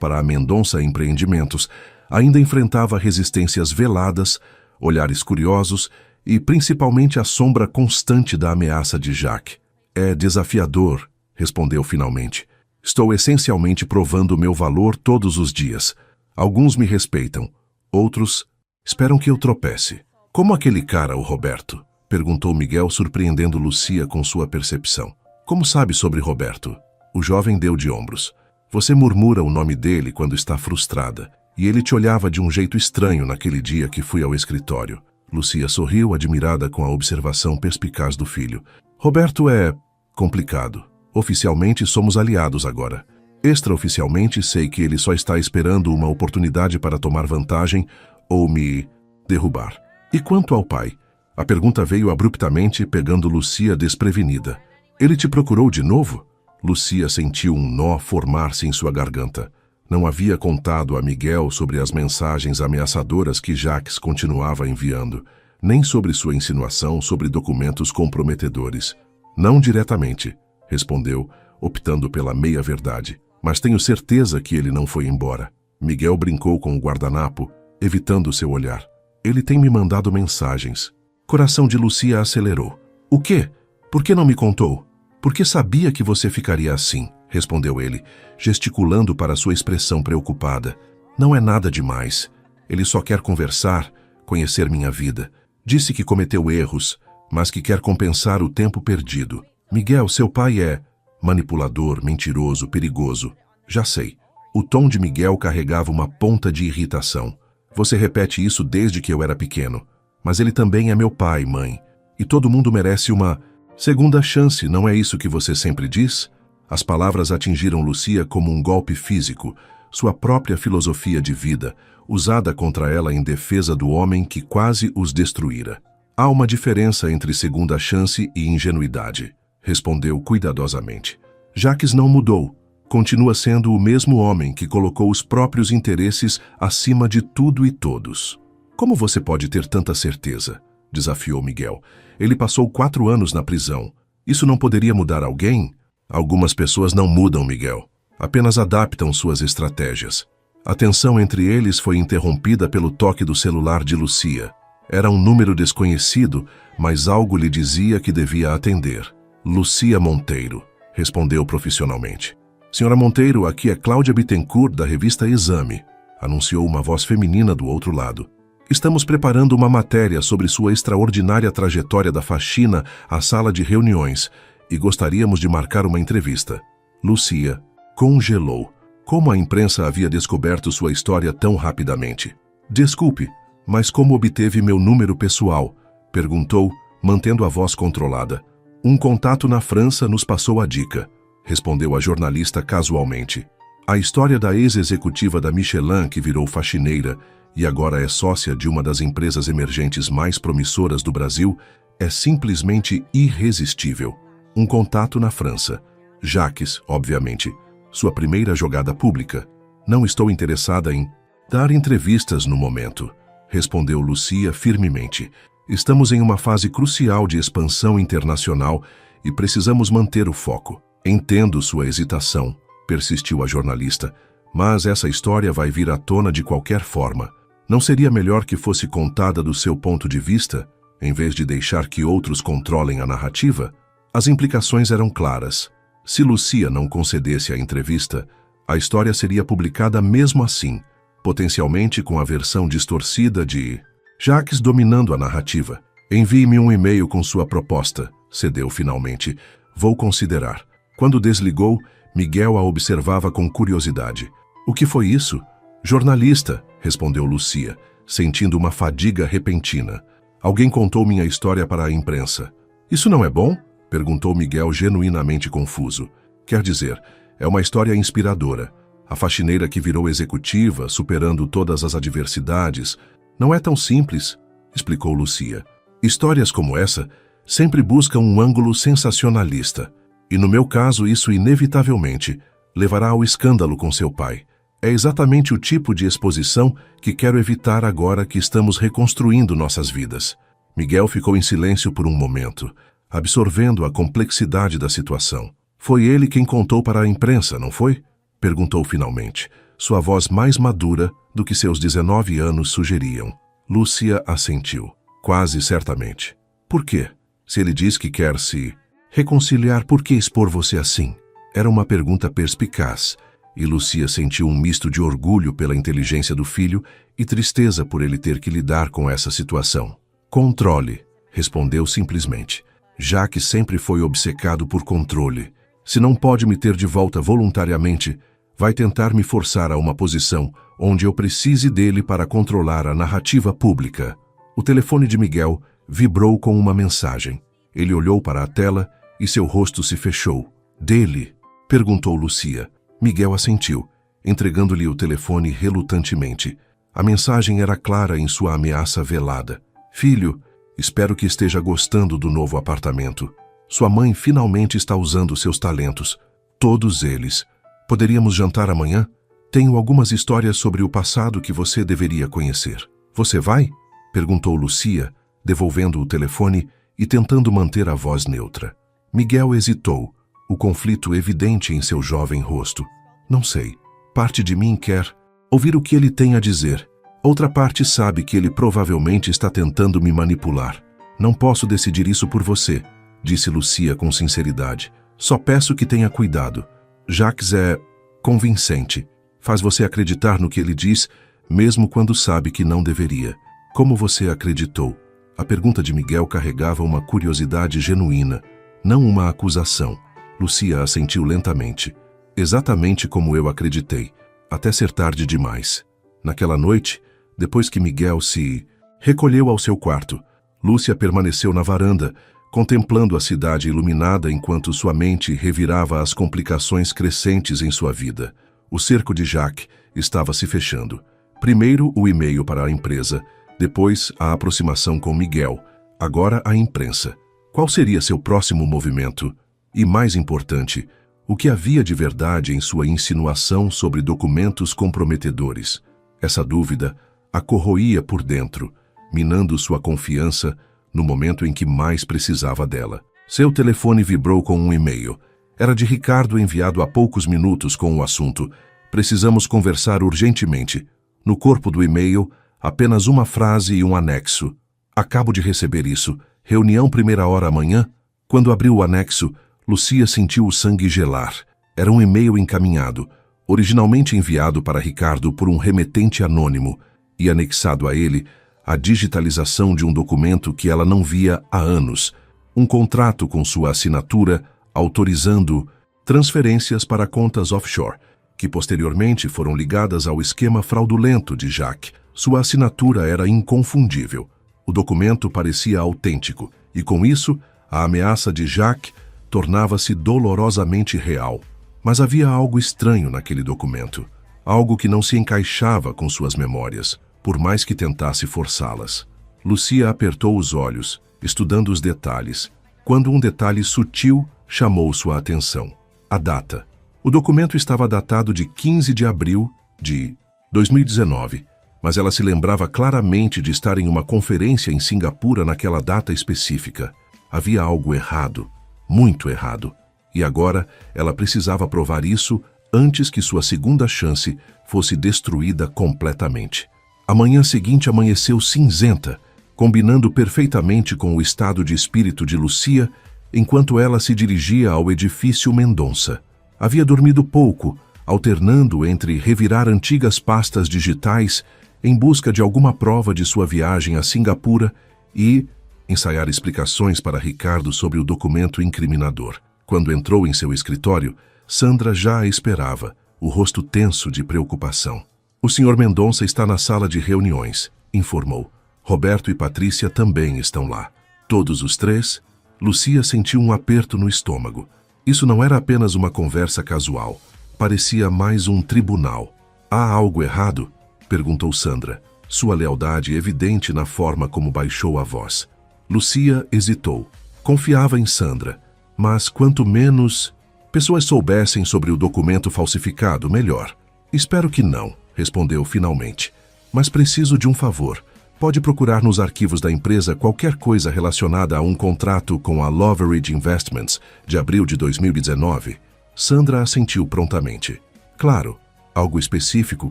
para a Mendonça Empreendimentos. Ainda enfrentava resistências veladas, olhares curiosos e principalmente a sombra constante da ameaça de Jacques. É desafiador, respondeu finalmente. Estou essencialmente provando o meu valor todos os dias. Alguns me respeitam, outros esperam que eu tropece. Como aquele cara, o Roberto? Perguntou Miguel, surpreendendo Lucia com sua percepção. Como sabe sobre Roberto? O jovem deu de ombros. Você murmura o nome dele quando está frustrada, e ele te olhava de um jeito estranho naquele dia que fui ao escritório. Lucia sorriu, admirada com a observação perspicaz do filho. Roberto é complicado. Oficialmente somos aliados agora. Extraoficialmente sei que ele só está esperando uma oportunidade para tomar vantagem ou me derrubar. E quanto ao pai? A pergunta veio abruptamente, pegando Lucia desprevenida. Ele te procurou de novo? Lucia sentiu um nó formar-se em sua garganta. Não havia contado a Miguel sobre as mensagens ameaçadoras que Jacques continuava enviando, nem sobre sua insinuação sobre documentos comprometedores. Não diretamente, respondeu, optando pela meia-verdade. Mas tenho certeza que ele não foi embora. Miguel brincou com o guardanapo, evitando seu olhar. Ele tem me mandado mensagens. Coração de Lucia acelerou. O quê? Por que não me contou? Porque sabia que você ficaria assim, respondeu ele, gesticulando para sua expressão preocupada. Não é nada demais. Ele só quer conversar, conhecer minha vida. Disse que cometeu erros, mas que quer compensar o tempo perdido. Miguel, seu pai é manipulador, mentiroso, perigoso. Já sei. O tom de Miguel carregava uma ponta de irritação. Você repete isso desde que eu era pequeno. Mas ele também é meu pai, mãe. E todo mundo merece uma segunda chance, não é isso que você sempre diz? As palavras atingiram Lucia como um golpe físico, sua própria filosofia de vida, usada contra ela em defesa do homem que quase os destruíra. Há uma diferença entre segunda chance e ingenuidade, respondeu cuidadosamente. Jacques não mudou. Continua sendo o mesmo homem que colocou os próprios interesses acima de tudo e todos. Como você pode ter tanta certeza? Desafiou Miguel. Ele passou 4 anos na prisão. Isso não poderia mudar alguém? Algumas pessoas não mudam, Miguel. Apenas adaptam suas estratégias. A tensão entre eles foi interrompida pelo toque do celular de Lucia. Era um número desconhecido, mas algo lhe dizia que devia atender. Lucia Monteiro, respondeu profissionalmente. Senhora Monteiro, aqui é Cláudia Bittencourt, da revista Exame, anunciou uma voz feminina do outro lado. Estamos preparando uma matéria sobre sua extraordinária trajetória da faxina à sala de reuniões e gostaríamos de marcar uma entrevista. Lucia congelou. Como a imprensa havia descoberto sua história tão rapidamente? Desculpe, mas como obteve meu número pessoal? Perguntou, mantendo a voz controlada. Um contato na França nos passou a dica, respondeu a jornalista casualmente. A história da ex-executiva da Michelin que virou faxineira e agora é sócia de uma das empresas emergentes mais promissoras do Brasil é simplesmente irresistível. Um contato na França. Jacques, obviamente. Sua primeira jogada pública. Não estou interessada em dar entrevistas no momento, respondeu Lucia firmemente. Estamos em uma fase crucial de expansão internacional e precisamos manter o foco. Entendo sua hesitação, persistiu a jornalista, mas essa história vai vir à tona de qualquer forma. Não seria melhor que fosse contada do seu ponto de vista, em vez de deixar que outros controlem a narrativa? As implicações eram claras. Se Lucia não concedesse a entrevista, a história seria publicada mesmo assim, potencialmente com a versão distorcida de Jacques dominando a narrativa. Envie-me um e-mail com sua proposta, cedeu finalmente. Vou considerar. Quando desligou, Miguel a observava com curiosidade. O que foi isso? Jornalista, respondeu Lucia, sentindo uma fadiga repentina. Alguém contou minha história para a imprensa. Isso não é bom? Perguntou Miguel genuinamente confuso. Quer dizer, é uma história inspiradora. A faxineira que virou executiva, superando todas as adversidades. Não é tão simples, explicou Lucia. Histórias como essa sempre buscam um ângulo sensacionalista. E no meu caso, isso inevitavelmente levará ao escândalo com seu pai. É exatamente o tipo de exposição que quero evitar agora que estamos reconstruindo nossas vidas. Miguel ficou em silêncio por um momento, absorvendo a complexidade da situação. Foi ele quem contou para a imprensa, não foi? Perguntou finalmente, sua voz mais madura do que seus 19 anos sugeriam. Lúcia assentiu, quase certamente. Por quê? Se ele diz que quer se reconciliar, por que expor você assim? Era uma pergunta perspicaz, e Lúcia sentiu um misto de orgulho pela inteligência do filho e tristeza por ele ter que lidar com essa situação. Controle, respondeu simplesmente. Jacques sempre foi obcecado por controle. Se não pode me ter de volta voluntariamente, vai tentar me forçar a uma posição onde eu precise dele para controlar a narrativa pública. O telefone de Miguel vibrou com uma mensagem. Ele olhou para a tela e seu rosto se fechou. Dele? Perguntou Lúcia. Miguel assentiu, entregando-lhe o telefone relutantemente. A mensagem era clara em sua ameaça velada. Filho, espero que esteja gostando do novo apartamento. Sua mãe finalmente está usando seus talentos. Todos eles. Poderíamos jantar amanhã? Tenho algumas histórias sobre o passado que você deveria conhecer. Você vai? Perguntou Lúcia, devolvendo o telefone e tentando manter a voz neutra. Miguel hesitou, o conflito evidente em seu jovem rosto. Não sei. Parte de mim quer ouvir o que ele tem a dizer. Outra parte sabe que ele provavelmente está tentando me manipular. Não posso decidir isso por você, disse Lúcia com sinceridade. Só peço que tenha cuidado. Jacques é convincente. Faz você acreditar no que ele diz, mesmo quando sabe que não deveria. Como você acreditou? A pergunta de Miguel carregava uma curiosidade genuína, não uma acusação. Lúcia assentiu lentamente. Exatamente como eu acreditei, até ser tarde demais. Naquela noite, depois que Miguel se recolheu ao seu quarto, Lúcia permaneceu na varanda, contemplando a cidade iluminada enquanto sua mente revirava as complicações crescentes em sua vida. O cerco de Jacques estava se fechando. Primeiro o e-mail para a empresa, depois a aproximação com Miguel, agora a imprensa. Qual seria seu próximo movimento? E mais importante, o que havia de verdade em sua insinuação sobre documentos comprometedores? Essa dúvida a corroía por dentro, minando sua confiança no momento em que mais precisava dela. Seu telefone vibrou com um e-mail. Era de Ricardo, enviado há poucos minutos com o assunto: precisamos conversar urgentemente. No corpo do e-mail, apenas uma frase e um anexo. Acabo de receber isso. Reunião 1ª amanhã? Quando abriu o anexo, Lúcia sentiu o sangue gelar. Era um e-mail encaminhado, originalmente enviado para Ricardo por um remetente anônimo, e anexado a ele a digitalização de um documento que ela não via há anos, um contrato com sua assinatura autorizando transferências para contas offshore, que posteriormente foram ligadas ao esquema fraudulento de Jacques. Sua assinatura era inconfundível. O documento parecia autêntico, e com isso, a ameaça de Jacques tornava-se dolorosamente real. Mas havia algo estranho naquele documento, algo que não se encaixava com suas memórias, por mais que tentasse forçá-las. Lúcia apertou os olhos, estudando os detalhes, quando um detalhe sutil chamou sua atenção: a data. O documento estava datado de 15 de abril de 2019, mas ela se lembrava claramente de estar em uma conferência em Singapura naquela data específica. Havia algo errado, muito errado, e agora ela precisava provar isso antes que sua segunda chance fosse destruída completamente. A manhã seguinte amanheceu cinzenta, combinando perfeitamente com o estado de espírito de Lúcia enquanto ela se dirigia ao edifício Mendonça. Havia dormido pouco, alternando entre revirar antigas pastas digitais em busca de alguma prova de sua viagem a Singapura e ensaiar explicações para Ricardo sobre o documento incriminador. Quando entrou em seu escritório, Sandra já a esperava, o rosto tenso de preocupação. O Sr. Mendonça está na sala de reuniões, informou. Roberto e Patrícia também estão lá. Todos os três? Lúcia sentiu um aperto no estômago. Isso não era apenas uma conversa casual. Parecia mais um tribunal. Há algo errado? Perguntou Sandra, sua lealdade evidente na forma como baixou a voz. Lúcia hesitou. Confiava em Sandra, Mas quanto menos pessoas soubessem sobre o documento falsificado, melhor. Espero que não, respondeu finalmente. Mas preciso de um favor. Pode procurar nos arquivos da empresa qualquer coisa relacionada a um contrato com a Loveridge Investments de abril de 2019? Sandra assentiu prontamente. Claro. Algo específico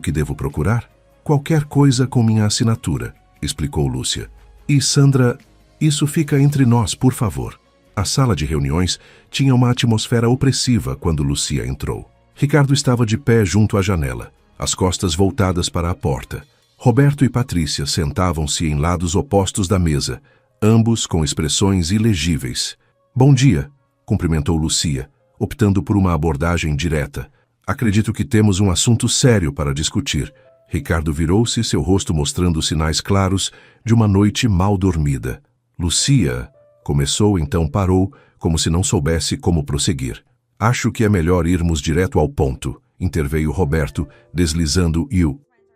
que devo procurar? Qualquer coisa com minha assinatura, explicou Lúcia. E Sandra, isso fica entre nós, por favor. A sala de reuniões tinha uma atmosfera opressiva quando Lúcia entrou. Ricardo estava de pé junto à janela, as costas voltadas para a porta. Roberto e Patrícia sentavam-se em lados opostos da mesa, ambos com expressões ilegíveis. Bom dia, cumprimentou Lúcia, optando por uma abordagem direta. Acredito que temos um assunto sério para discutir. Ricardo virou-se, seu rosto mostrando sinais claros de uma noite mal dormida. Lúcia, começou, então parou, como se não soubesse como prosseguir. Acho que é melhor irmos direto ao ponto, interveio Roberto, deslizando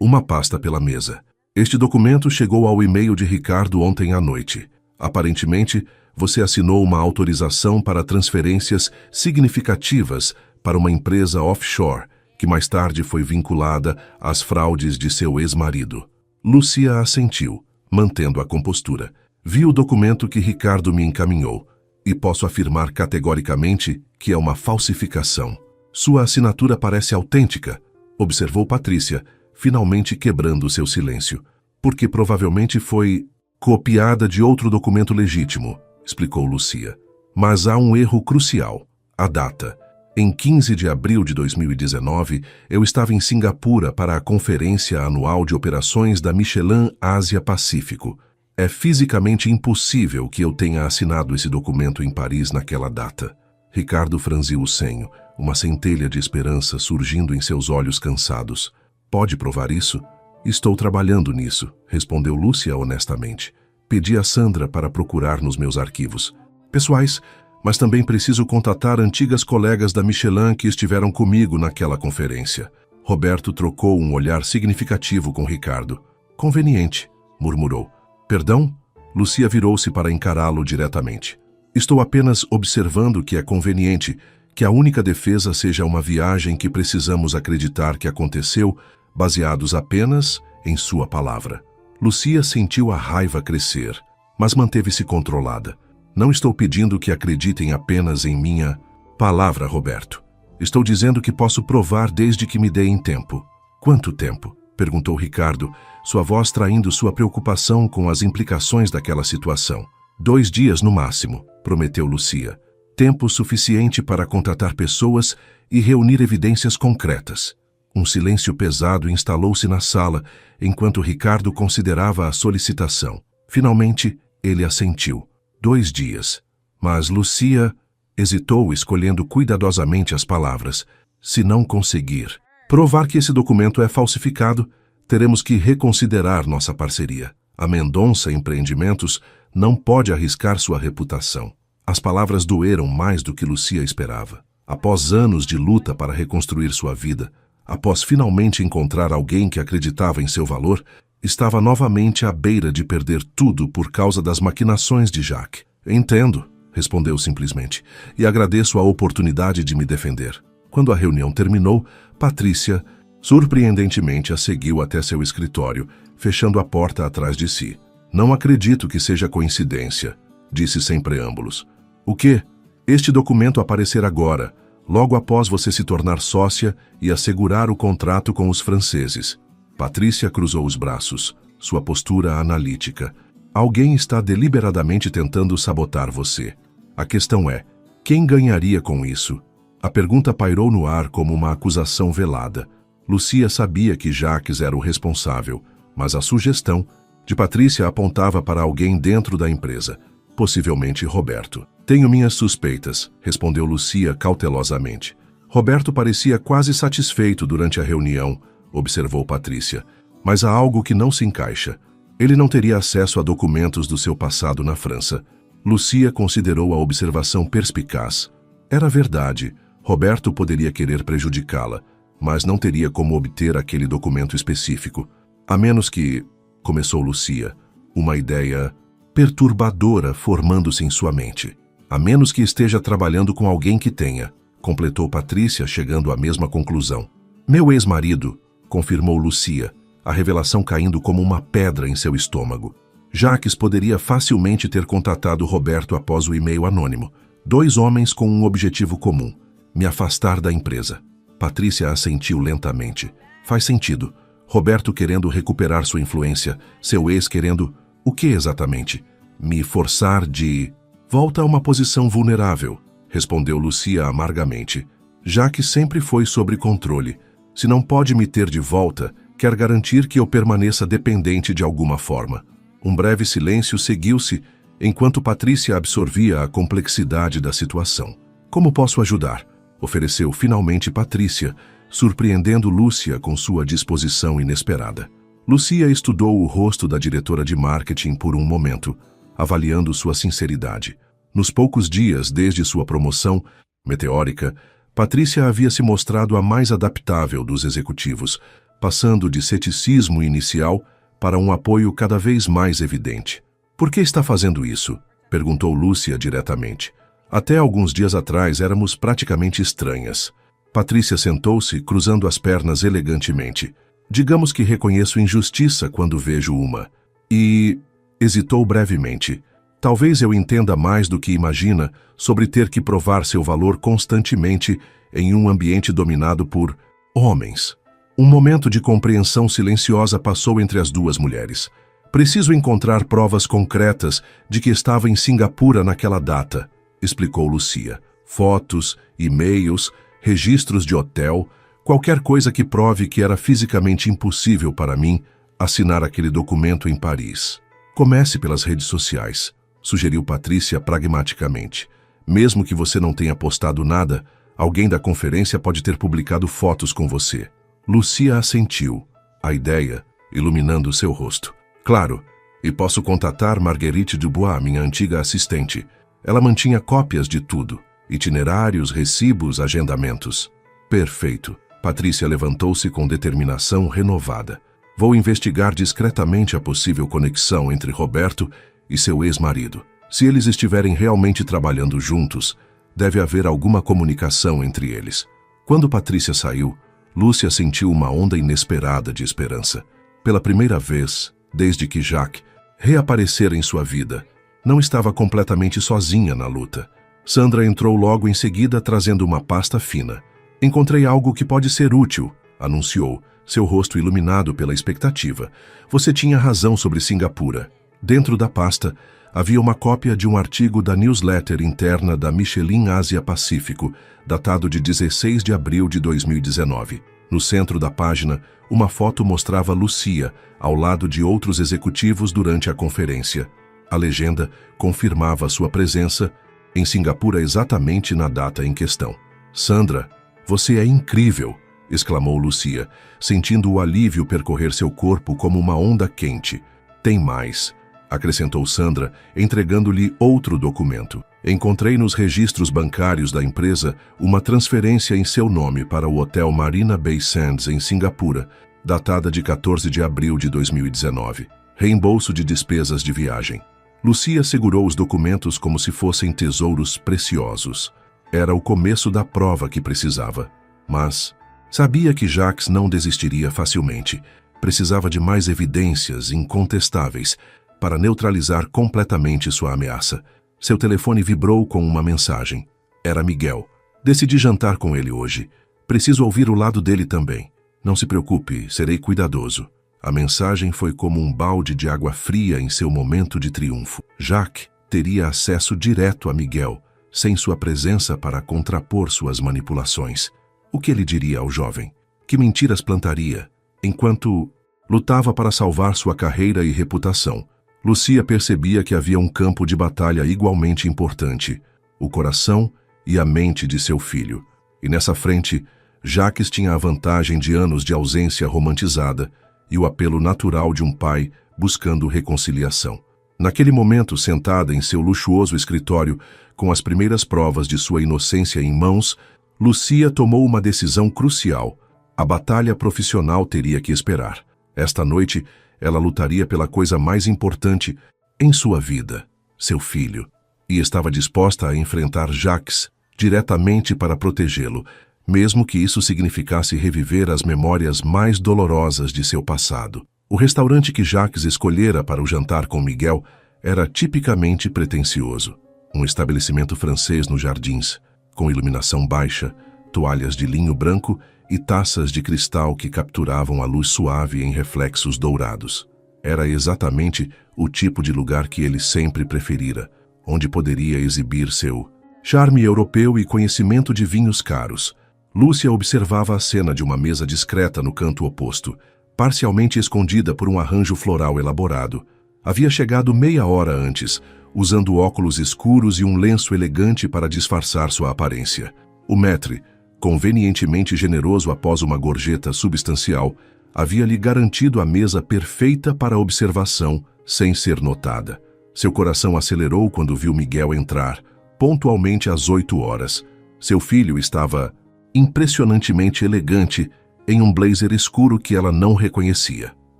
uma pasta pela mesa. Este documento chegou ao e-mail de Ricardo ontem à noite. Aparentemente, você assinou uma autorização para transferências significativas para uma empresa offshore, que mais tarde foi vinculada às fraudes de seu ex-marido. Lúcia assentiu, mantendo a compostura. Vi o documento que Ricardo me encaminhou, e posso afirmar categoricamente que é uma falsificação. Sua assinatura parece autêntica, observou Patrícia, finalmente quebrando seu silêncio. Porque provavelmente foi copiada de outro documento legítimo, explicou Lúcia. Mas há um erro crucial, a data. Em 15 de abril de 2019, eu estava em Singapura para a Conferência Anual de Operações da Michelin Ásia-Pacífico. É fisicamente impossível que eu tenha assinado esse documento em Paris naquela data. Ricardo franziu o senho, uma centelha de esperança surgindo em seus olhos cansados. Pode provar isso? Estou trabalhando nisso, respondeu Lúcia honestamente. Pedi a Sandra para procurar nos meus arquivos pessoais, mas também preciso contatar antigas colegas da Michelin que estiveram comigo naquela conferência. Roberto trocou um olhar significativo com Ricardo. Conveniente, murmurou. Perdão? Lúcia virou-se para encará-lo diretamente. Estou apenas observando que é conveniente que a única defesa seja uma viagem que precisamos acreditar que aconteceu, baseados apenas em sua palavra. Lúcia sentiu a raiva crescer, mas manteve-se controlada. Não estou pedindo que acreditem apenas em minha palavra, Roberto. Estou dizendo que posso provar desde que me deem tempo. Quanto tempo? Perguntou Ricardo, sua voz traindo sua preocupação com as implicações daquela situação. 2 dias no máximo, prometeu Lúcia. Tempo suficiente para contatar pessoas e reunir evidências concretas. Um silêncio pesado instalou-se na sala enquanto Ricardo considerava a solicitação. Finalmente, ele assentiu. 2 dias. Mas Lúcia hesitou, escolhendo cuidadosamente as palavras. Se não conseguir provar que esse documento é falsificado, teremos que reconsiderar nossa parceria. A Mendonça Empreendimentos não pode arriscar sua reputação. As palavras doeram mais do que Lúcia esperava. Após anos de luta para reconstruir sua vida, após finalmente encontrar alguém que acreditava em seu valor, estava novamente à beira de perder tudo por causa das maquinações de Jacques. Entendo, respondeu simplesmente, e agradeço a oportunidade de me defender. Quando a reunião terminou, Patrícia, surpreendentemente, a seguiu até seu escritório, fechando a porta atrás de si. Não acredito que seja coincidência, disse sem preâmbulos. O quê? Este documento aparecer agora, logo após você se tornar sócia e assegurar o contrato com os franceses. Patrícia cruzou os braços, sua postura analítica. Alguém está deliberadamente tentando sabotar você. A questão é, quem ganharia com isso? A pergunta pairou no ar como uma acusação velada. Lúcia sabia que Jacques era o responsável, mas a sugestão de Patrícia apontava para alguém dentro da empresa, possivelmente Roberto. Tenho minhas suspeitas, respondeu Lúcia cautelosamente. Roberto parecia quase satisfeito durante a reunião, observou Patrícia, mas há algo que não se encaixa. Ele não teria acesso a documentos do seu passado na França. Lúcia considerou a observação perspicaz. Era verdade, Roberto poderia querer prejudicá-la, mas não teria como obter aquele documento específico. A menos que, começou Lúcia, uma ideia perturbadora formando-se em sua mente. A menos que esteja trabalhando com alguém que tenha, completou Patrícia, chegando à mesma conclusão. Meu ex-marido, confirmou Lucia, a revelação caindo como uma pedra em seu estômago. Jacques poderia facilmente ter contatado Roberto após o e-mail anônimo. 2 homens com um objetivo comum: me afastar da empresa. Patrícia assentiu lentamente. Faz sentido. Roberto querendo recuperar sua influência, seu ex querendo... O que exatamente? Me forçar de... Volta a uma posição vulnerável, respondeu Lucia amargamente. Jacques sempre foi sob controle. Se não pode me ter de volta, quer garantir que eu permaneça dependente de alguma forma. Um breve silêncio seguiu-se, enquanto Patrícia absorvia a complexidade da situação. Como posso ajudar? Ofereceu finalmente Patrícia, surpreendendo Lúcia com sua disposição inesperada. Lucia estudou o rosto da diretora de marketing por um momento, avaliando sua sinceridade. Nos poucos dias desde sua promoção meteórica, Patrícia havia se mostrado a mais adaptável dos executivos, passando de ceticismo inicial para um apoio cada vez mais evidente. Por que está fazendo isso? Perguntou Lúcia diretamente. Até alguns dias atrás éramos praticamente estranhas. Patrícia sentou-se, cruzando as pernas elegantemente. Digamos que reconheço injustiça quando vejo uma. E... hesitou brevemente. Talvez eu entenda mais do que imagina sobre ter que provar seu valor constantemente em um ambiente dominado por homens. Um momento de compreensão silenciosa passou entre as duas mulheres. Preciso encontrar provas concretas de que estava em Singapura naquela data, explicou Lucia. Fotos, e-mails, registros de hotel, qualquer coisa que prove que era fisicamente impossível para mim assinar aquele documento em Paris. Comece pelas redes sociais, sugeriu Patrícia pragmaticamente. Mesmo que você não tenha postado nada, alguém da conferência pode ter publicado fotos com você. Lucia assentiu, a ideia iluminando seu rosto. Claro, e posso contatar Marguerite Dubois, minha antiga assistente. Ela mantinha cópias de tudo, itinerários, recibos, agendamentos. Perfeito. Patrícia levantou-se com determinação renovada. Vou investigar discretamente a possível conexão entre Roberto e seu ex-marido. Se eles estiverem realmente trabalhando juntos, deve haver alguma comunicação entre eles. Quando Patrícia saiu, Lúcia sentiu uma onda inesperada de esperança. Pela primeira vez, desde que Jacques reaparecera em sua vida, não estava completamente sozinha na luta. Sandra entrou logo em seguida trazendo uma pasta fina. Encontrei algo que pode ser útil, anunciou, seu rosto iluminado pela expectativa. Você tinha razão sobre Singapura. Dentro da pasta, havia uma cópia de um artigo da newsletter interna da Michelin Ásia Pacífico, datado de 16 de abril de 2019. No centro da página, uma foto mostrava Lucia, ao lado de outros executivos durante a conferência. A legenda confirmava sua presença em Singapura exatamente na data em questão. Sandra, você é incrível, exclamou Lucia, sentindo o alívio percorrer seu corpo como uma onda quente. Tem mais, acrescentou Sandra, entregando-lhe outro documento. Encontrei nos registros bancários da empresa uma transferência em seu nome para o Hotel Marina Bay Sands, em Singapura, datada de 14 de abril de 2019. Reembolso de despesas de viagem. Lucia segurou os documentos como se fossem tesouros preciosos. Era o começo da prova que precisava. Mas sabia que Jacques não desistiria facilmente. Precisava de mais evidências incontestáveis para neutralizar completamente sua ameaça. Seu telefone vibrou com uma mensagem. Era Miguel. Decidi jantar com ele hoje. Preciso ouvir o lado dele também. Não se preocupe, serei cuidadoso. A mensagem foi como um balde de água fria em seu momento de triunfo. Jacques teria acesso direto a Miguel, sem sua presença para contrapor suas manipulações. O que ele diria ao jovem? Que mentiras plantaria? Enquanto lutava para salvar sua carreira e reputação, Lucia percebia que havia um campo de batalha igualmente importante, o coração e a mente de seu filho. E nessa frente, Jacques tinha a vantagem de anos de ausência romantizada e o apelo natural de um pai buscando reconciliação. Naquele momento, sentada em seu luxuoso escritório, com as primeiras provas de sua inocência em mãos, Lucia tomou uma decisão crucial. A batalha profissional teria que esperar. Esta noite, ela lutaria pela coisa mais importante em sua vida, seu filho. e estava disposta a enfrentar Jacques diretamente para protegê-lo, mesmo que isso significasse reviver as memórias mais dolorosas de seu passado. O restaurante que Jacques escolhera para o jantar com Miguel era tipicamente pretensioso. Um estabelecimento francês nos jardins, com iluminação baixa, toalhas de linho branco e taças de cristal que capturavam a luz suave em reflexos dourados. Era exatamente o tipo de lugar que ele sempre preferira, onde poderia exibir seu charme europeu e conhecimento de vinhos caros. Lúcia observava a cena de uma mesa discreta no canto oposto, parcialmente escondida por um arranjo floral elaborado. Havia chegado meia hora antes, usando óculos escuros e um lenço elegante para disfarçar sua aparência. O maître, convenientemente generoso após uma gorjeta substancial, havia-lhe garantido a mesa perfeita para a observação, sem ser notada. Seu coração acelerou quando viu Miguel entrar, pontualmente às 8 horas. Seu filho estava impressionantemente elegante em um blazer escuro que ela não reconhecia.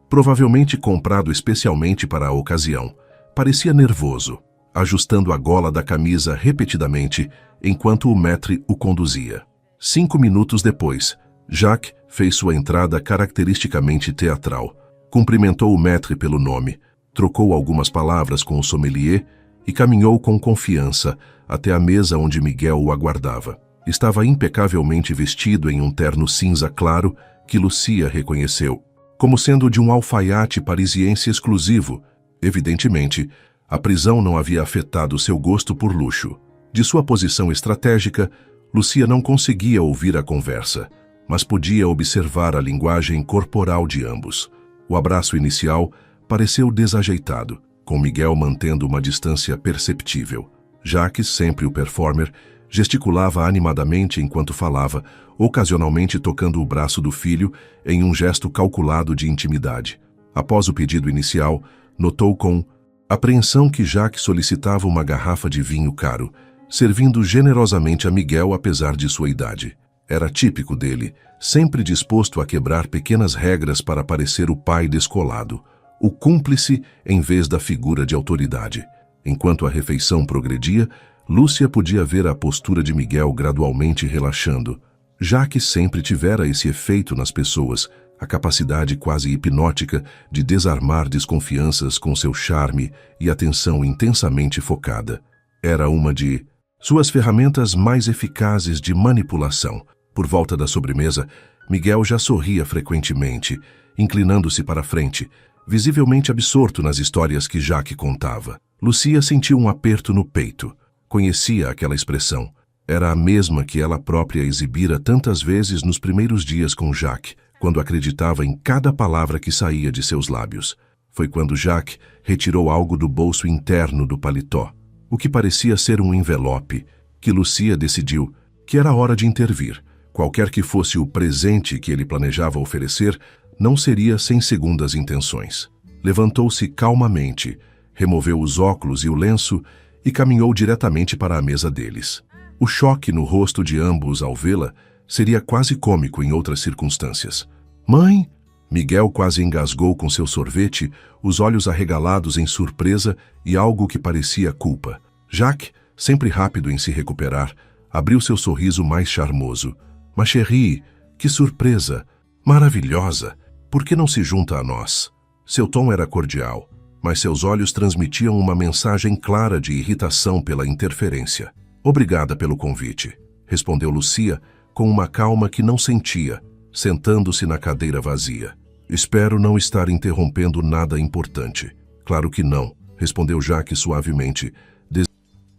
Provavelmente comprado especialmente para a ocasião. Parecia nervoso, ajustando a gola da camisa repetidamente enquanto o maître o conduzia. 5 minutos depois, Jacques fez sua entrada caracteristicamente teatral. Cumprimentou o maître pelo nome, trocou algumas palavras com o sommelier e caminhou com confiança até a mesa onde Miguel o aguardava. Estava impecavelmente vestido em um terno cinza claro que Lucia reconheceu como sendo de um alfaiate parisiense exclusivo. Evidentemente, a prisão não havia afetado seu gosto por luxo. De sua posição estratégica, Lucia não conseguia ouvir a conversa, mas podia observar a linguagem corporal de ambos. O abraço inicial pareceu desajeitado, com Miguel mantendo uma distância perceptível. Jacques, sempre o performer, gesticulava animadamente enquanto falava, ocasionalmente tocando o braço do filho em um gesto calculado de intimidade. Após o pedido inicial, notou com apreensão que Jacques solicitava uma garrafa de vinho caro, servindo generosamente a Miguel apesar de sua idade. Era típico dele, sempre disposto a quebrar pequenas regras para parecer o pai descolado, o cúmplice em vez da figura de autoridade. Enquanto a refeição progredia, Lúcia podia ver a postura de Miguel gradualmente relaxando. Jacques sempre tivera esse efeito nas pessoas, a capacidade quase hipnótica de desarmar desconfianças com seu charme e atenção intensamente focada. Era uma de suas ferramentas mais eficazes de manipulação. Por volta da sobremesa, Miguel já sorria frequentemente, inclinando-se para a frente, visivelmente absorto nas histórias que Jacques contava. Lucia sentiu um aperto no peito. Conhecia aquela expressão. Era a mesma que ela própria exibira tantas vezes nos primeiros dias com Jacques, quando acreditava em cada palavra que saía de seus lábios. Foi quando Jacques retirou algo do bolso interno do paletó, o que parecia ser um envelope, que Lucia decidiu que era hora de intervir. Qualquer que fosse o presente que ele planejava oferecer, não seria sem segundas intenções. Levantou-se calmamente, removeu os óculos e o lenço e caminhou diretamente para a mesa deles. O choque no rosto de ambos ao vê-la seria quase cômico em outras circunstâncias. "Mãe!" Miguel quase engasgou com seu sorvete, os olhos arregalados em surpresa e algo que parecia culpa. Jacques, sempre rápido em se recuperar, abriu seu sorriso mais charmoso. "Ma chérie, que surpresa! Maravilhosa! Por que não se junta a nós?" Seu tom era cordial, mas seus olhos transmitiam uma mensagem clara de irritação pela interferência. "Obrigada pelo convite", respondeu Lucia com uma calma que não sentia, sentando-se na cadeira vazia. "Espero não estar interrompendo nada importante." "Claro que não", respondeu Jacques suavemente.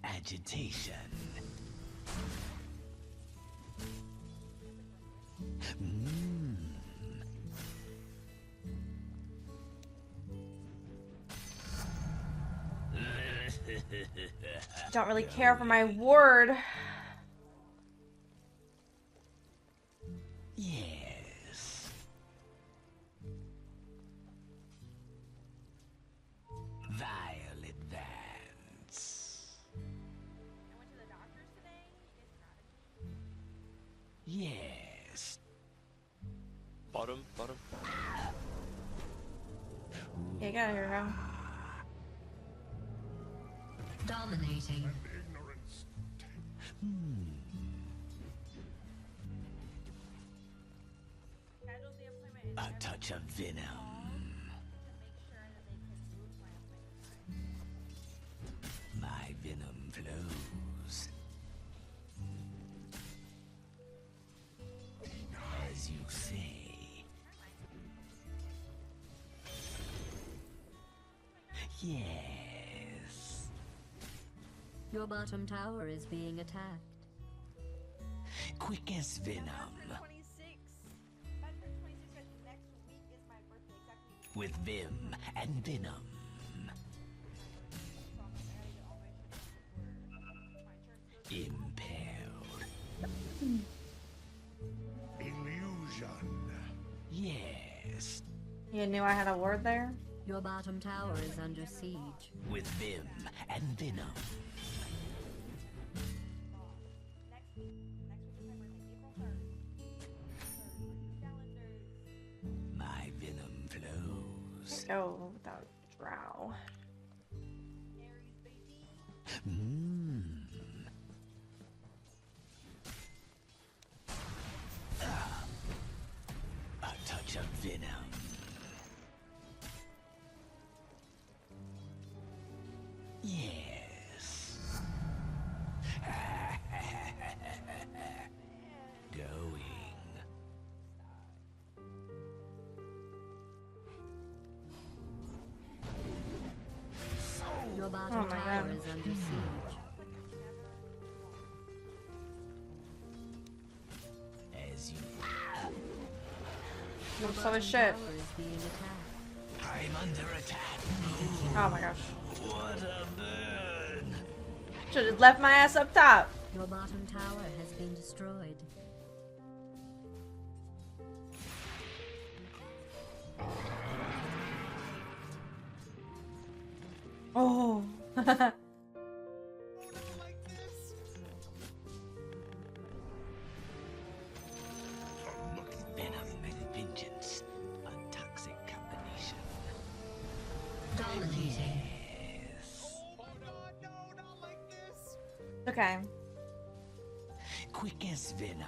Agitation. Don't really care for my ward. Yes. Violet Vance. I went to the doctor's today. Yes. Bottom. Yeah, get out of here, Dominating. Schedule the appointment and A everything touch of venom. to make sure that they can move my appointment. My venom flows. As you say. Yes. Your bottom tower is being attacked. Quick as venom. Bedford 26. Bedford 26 is next week is my birthday. Exactly. With vim and venom. So I gotta get all my shit for my insurance. Impaled. Illusion. Yes. You knew I had a word there? Your bottom tower is under siege. With vim and venom. Next week. Next week is my birthday. April 3rd. Calendars. My venom flows. Go without drow. Aries, baby. Mmm. A touch of venom. Yes. Going. Your bottom Oh my tower God. is under siege. As you. Your So bottom is shit. tower is being attacked. I'm under attack. Oh my gosh. What a burn. Should have left my ass up top. Your bottom tower has been destroyed. Oh. Venom and vengeance. A toxic combination. Dominating. Yes. Okay. Quick as venom.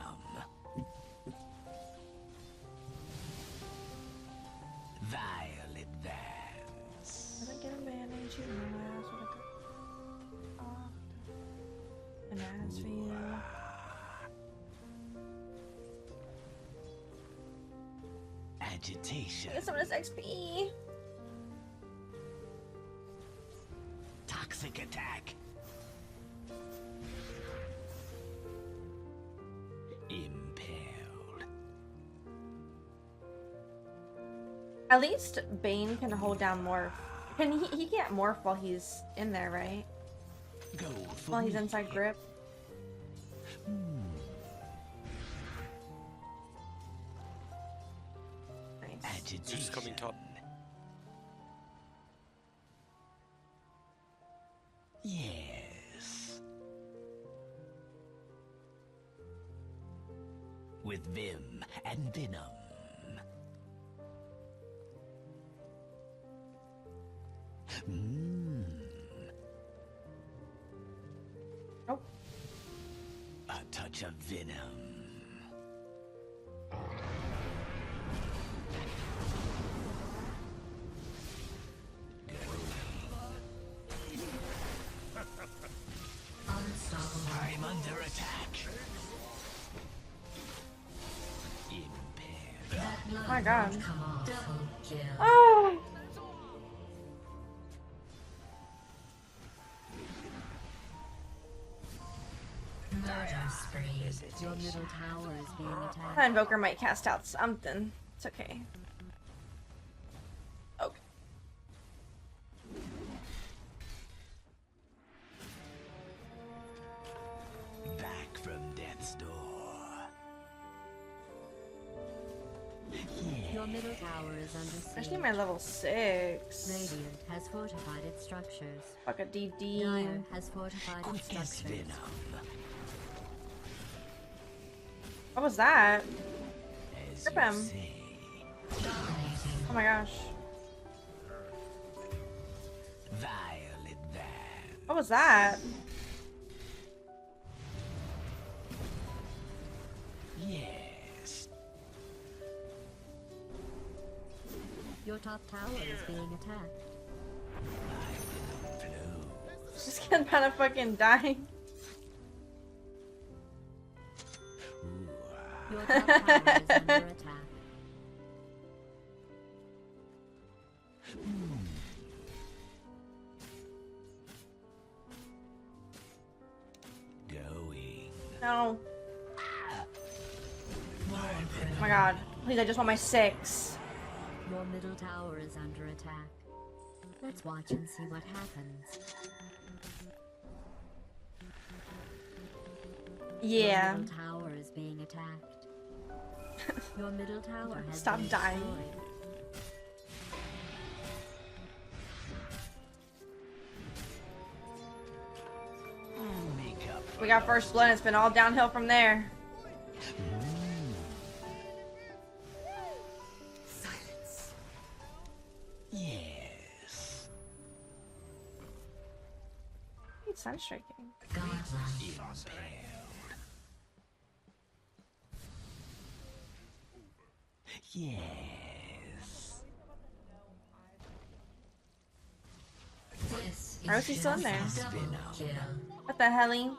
Violet Vance. I don't get a bandage, you know my ass with a an ass for you. Agitation. Get some of this XP. Toxic attack. Impaled. At least Bane can hold down Morph. Can he can't morph while he's in there, right? Go for While he's me. inside grip. Nice. Agitation. Zeus coming top. Yes. With vim and venom. Mmm. Oh. A touch of venom. Unstoppable. I'm under attack. Impaired. That blood my God. won't come off. Double kill. Oh. Murder spree. Your middle tower is being attacked. That invoker might cast out something. It's okay. Okay. Back from death's door. Your middle tower is under I just siege. need my level 6. Radiant has fortified its structures. Fuck a DD. Dire has fortified its Quick as structures. venom. What was that? As Rip you him. say. Dominating. Oh my gosh. Violet What was that? Yes. Your top tower is being attacked. This kid about to fucking die. Your top tower is under attack. Going. No. Oh my god. Please, I just want my 6. Your middle tower is under attack. Let's watch and see what happens. Yeah. Your middle tower is being attacked. Your middle tower has Stop been dying. destroyed. Make up. We got first blood. It's been all downhill from there. Yes. It's sun striking. Impaled. Yes. How is he still in there? Venom. What the hell?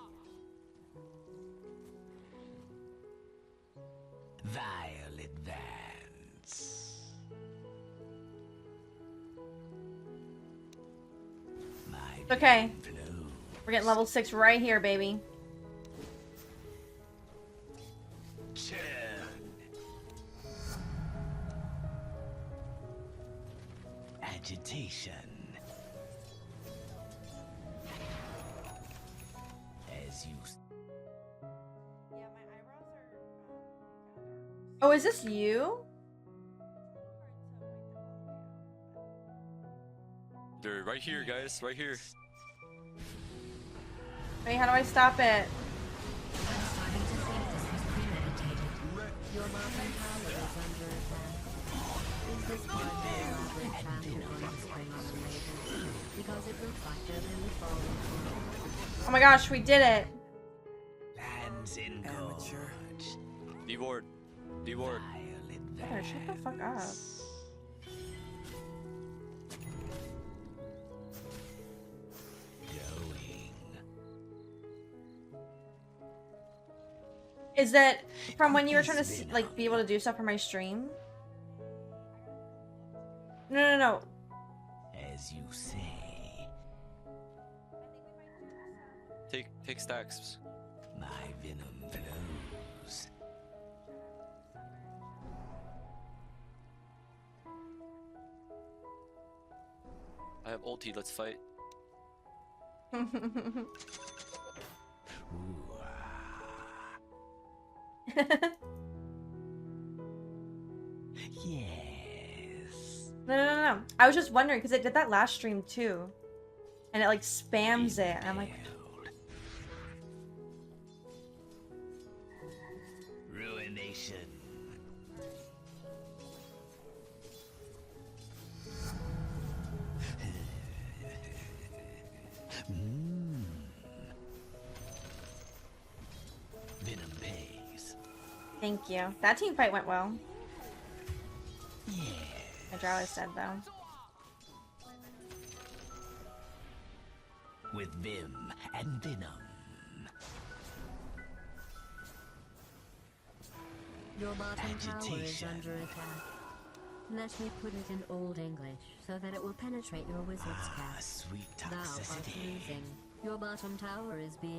Violet Vance. My Okay. blue. We're getting level 6 right here, baby. Turn. Agitation. As you Oh, is this you? They're right here, guys. Right here. Wait, how do I stop it? I'm starting to think this was premeditated. Your bottom tower is under attack. Is this part of the elaborate trap you're going to spring on them later? Because it looks like they're really falling for Oh my gosh, we did it. lands in gorge. D-ward. D-ward. Violet Heather, shut the fuck up. Vance. Going. Is that from when you were trying to like be able to do stuff for my stream? No. As you say, Take stacks. my venom flows. I have ulti. Let's fight. Ooh, yes. No. I was just wondering because it did that last stream too, and it like spams it, and I'm like, Impaled. Ruination. Venom pays. thank you. That team fight went well. Yeah. My drow is dead though. With Vim and Venom. Your bottom tower is Agitation. under attack. Let me put it in Old English so that it will penetrate your wizard's cast. Sweet Thou art toxicity. losing. Your bottom tower is being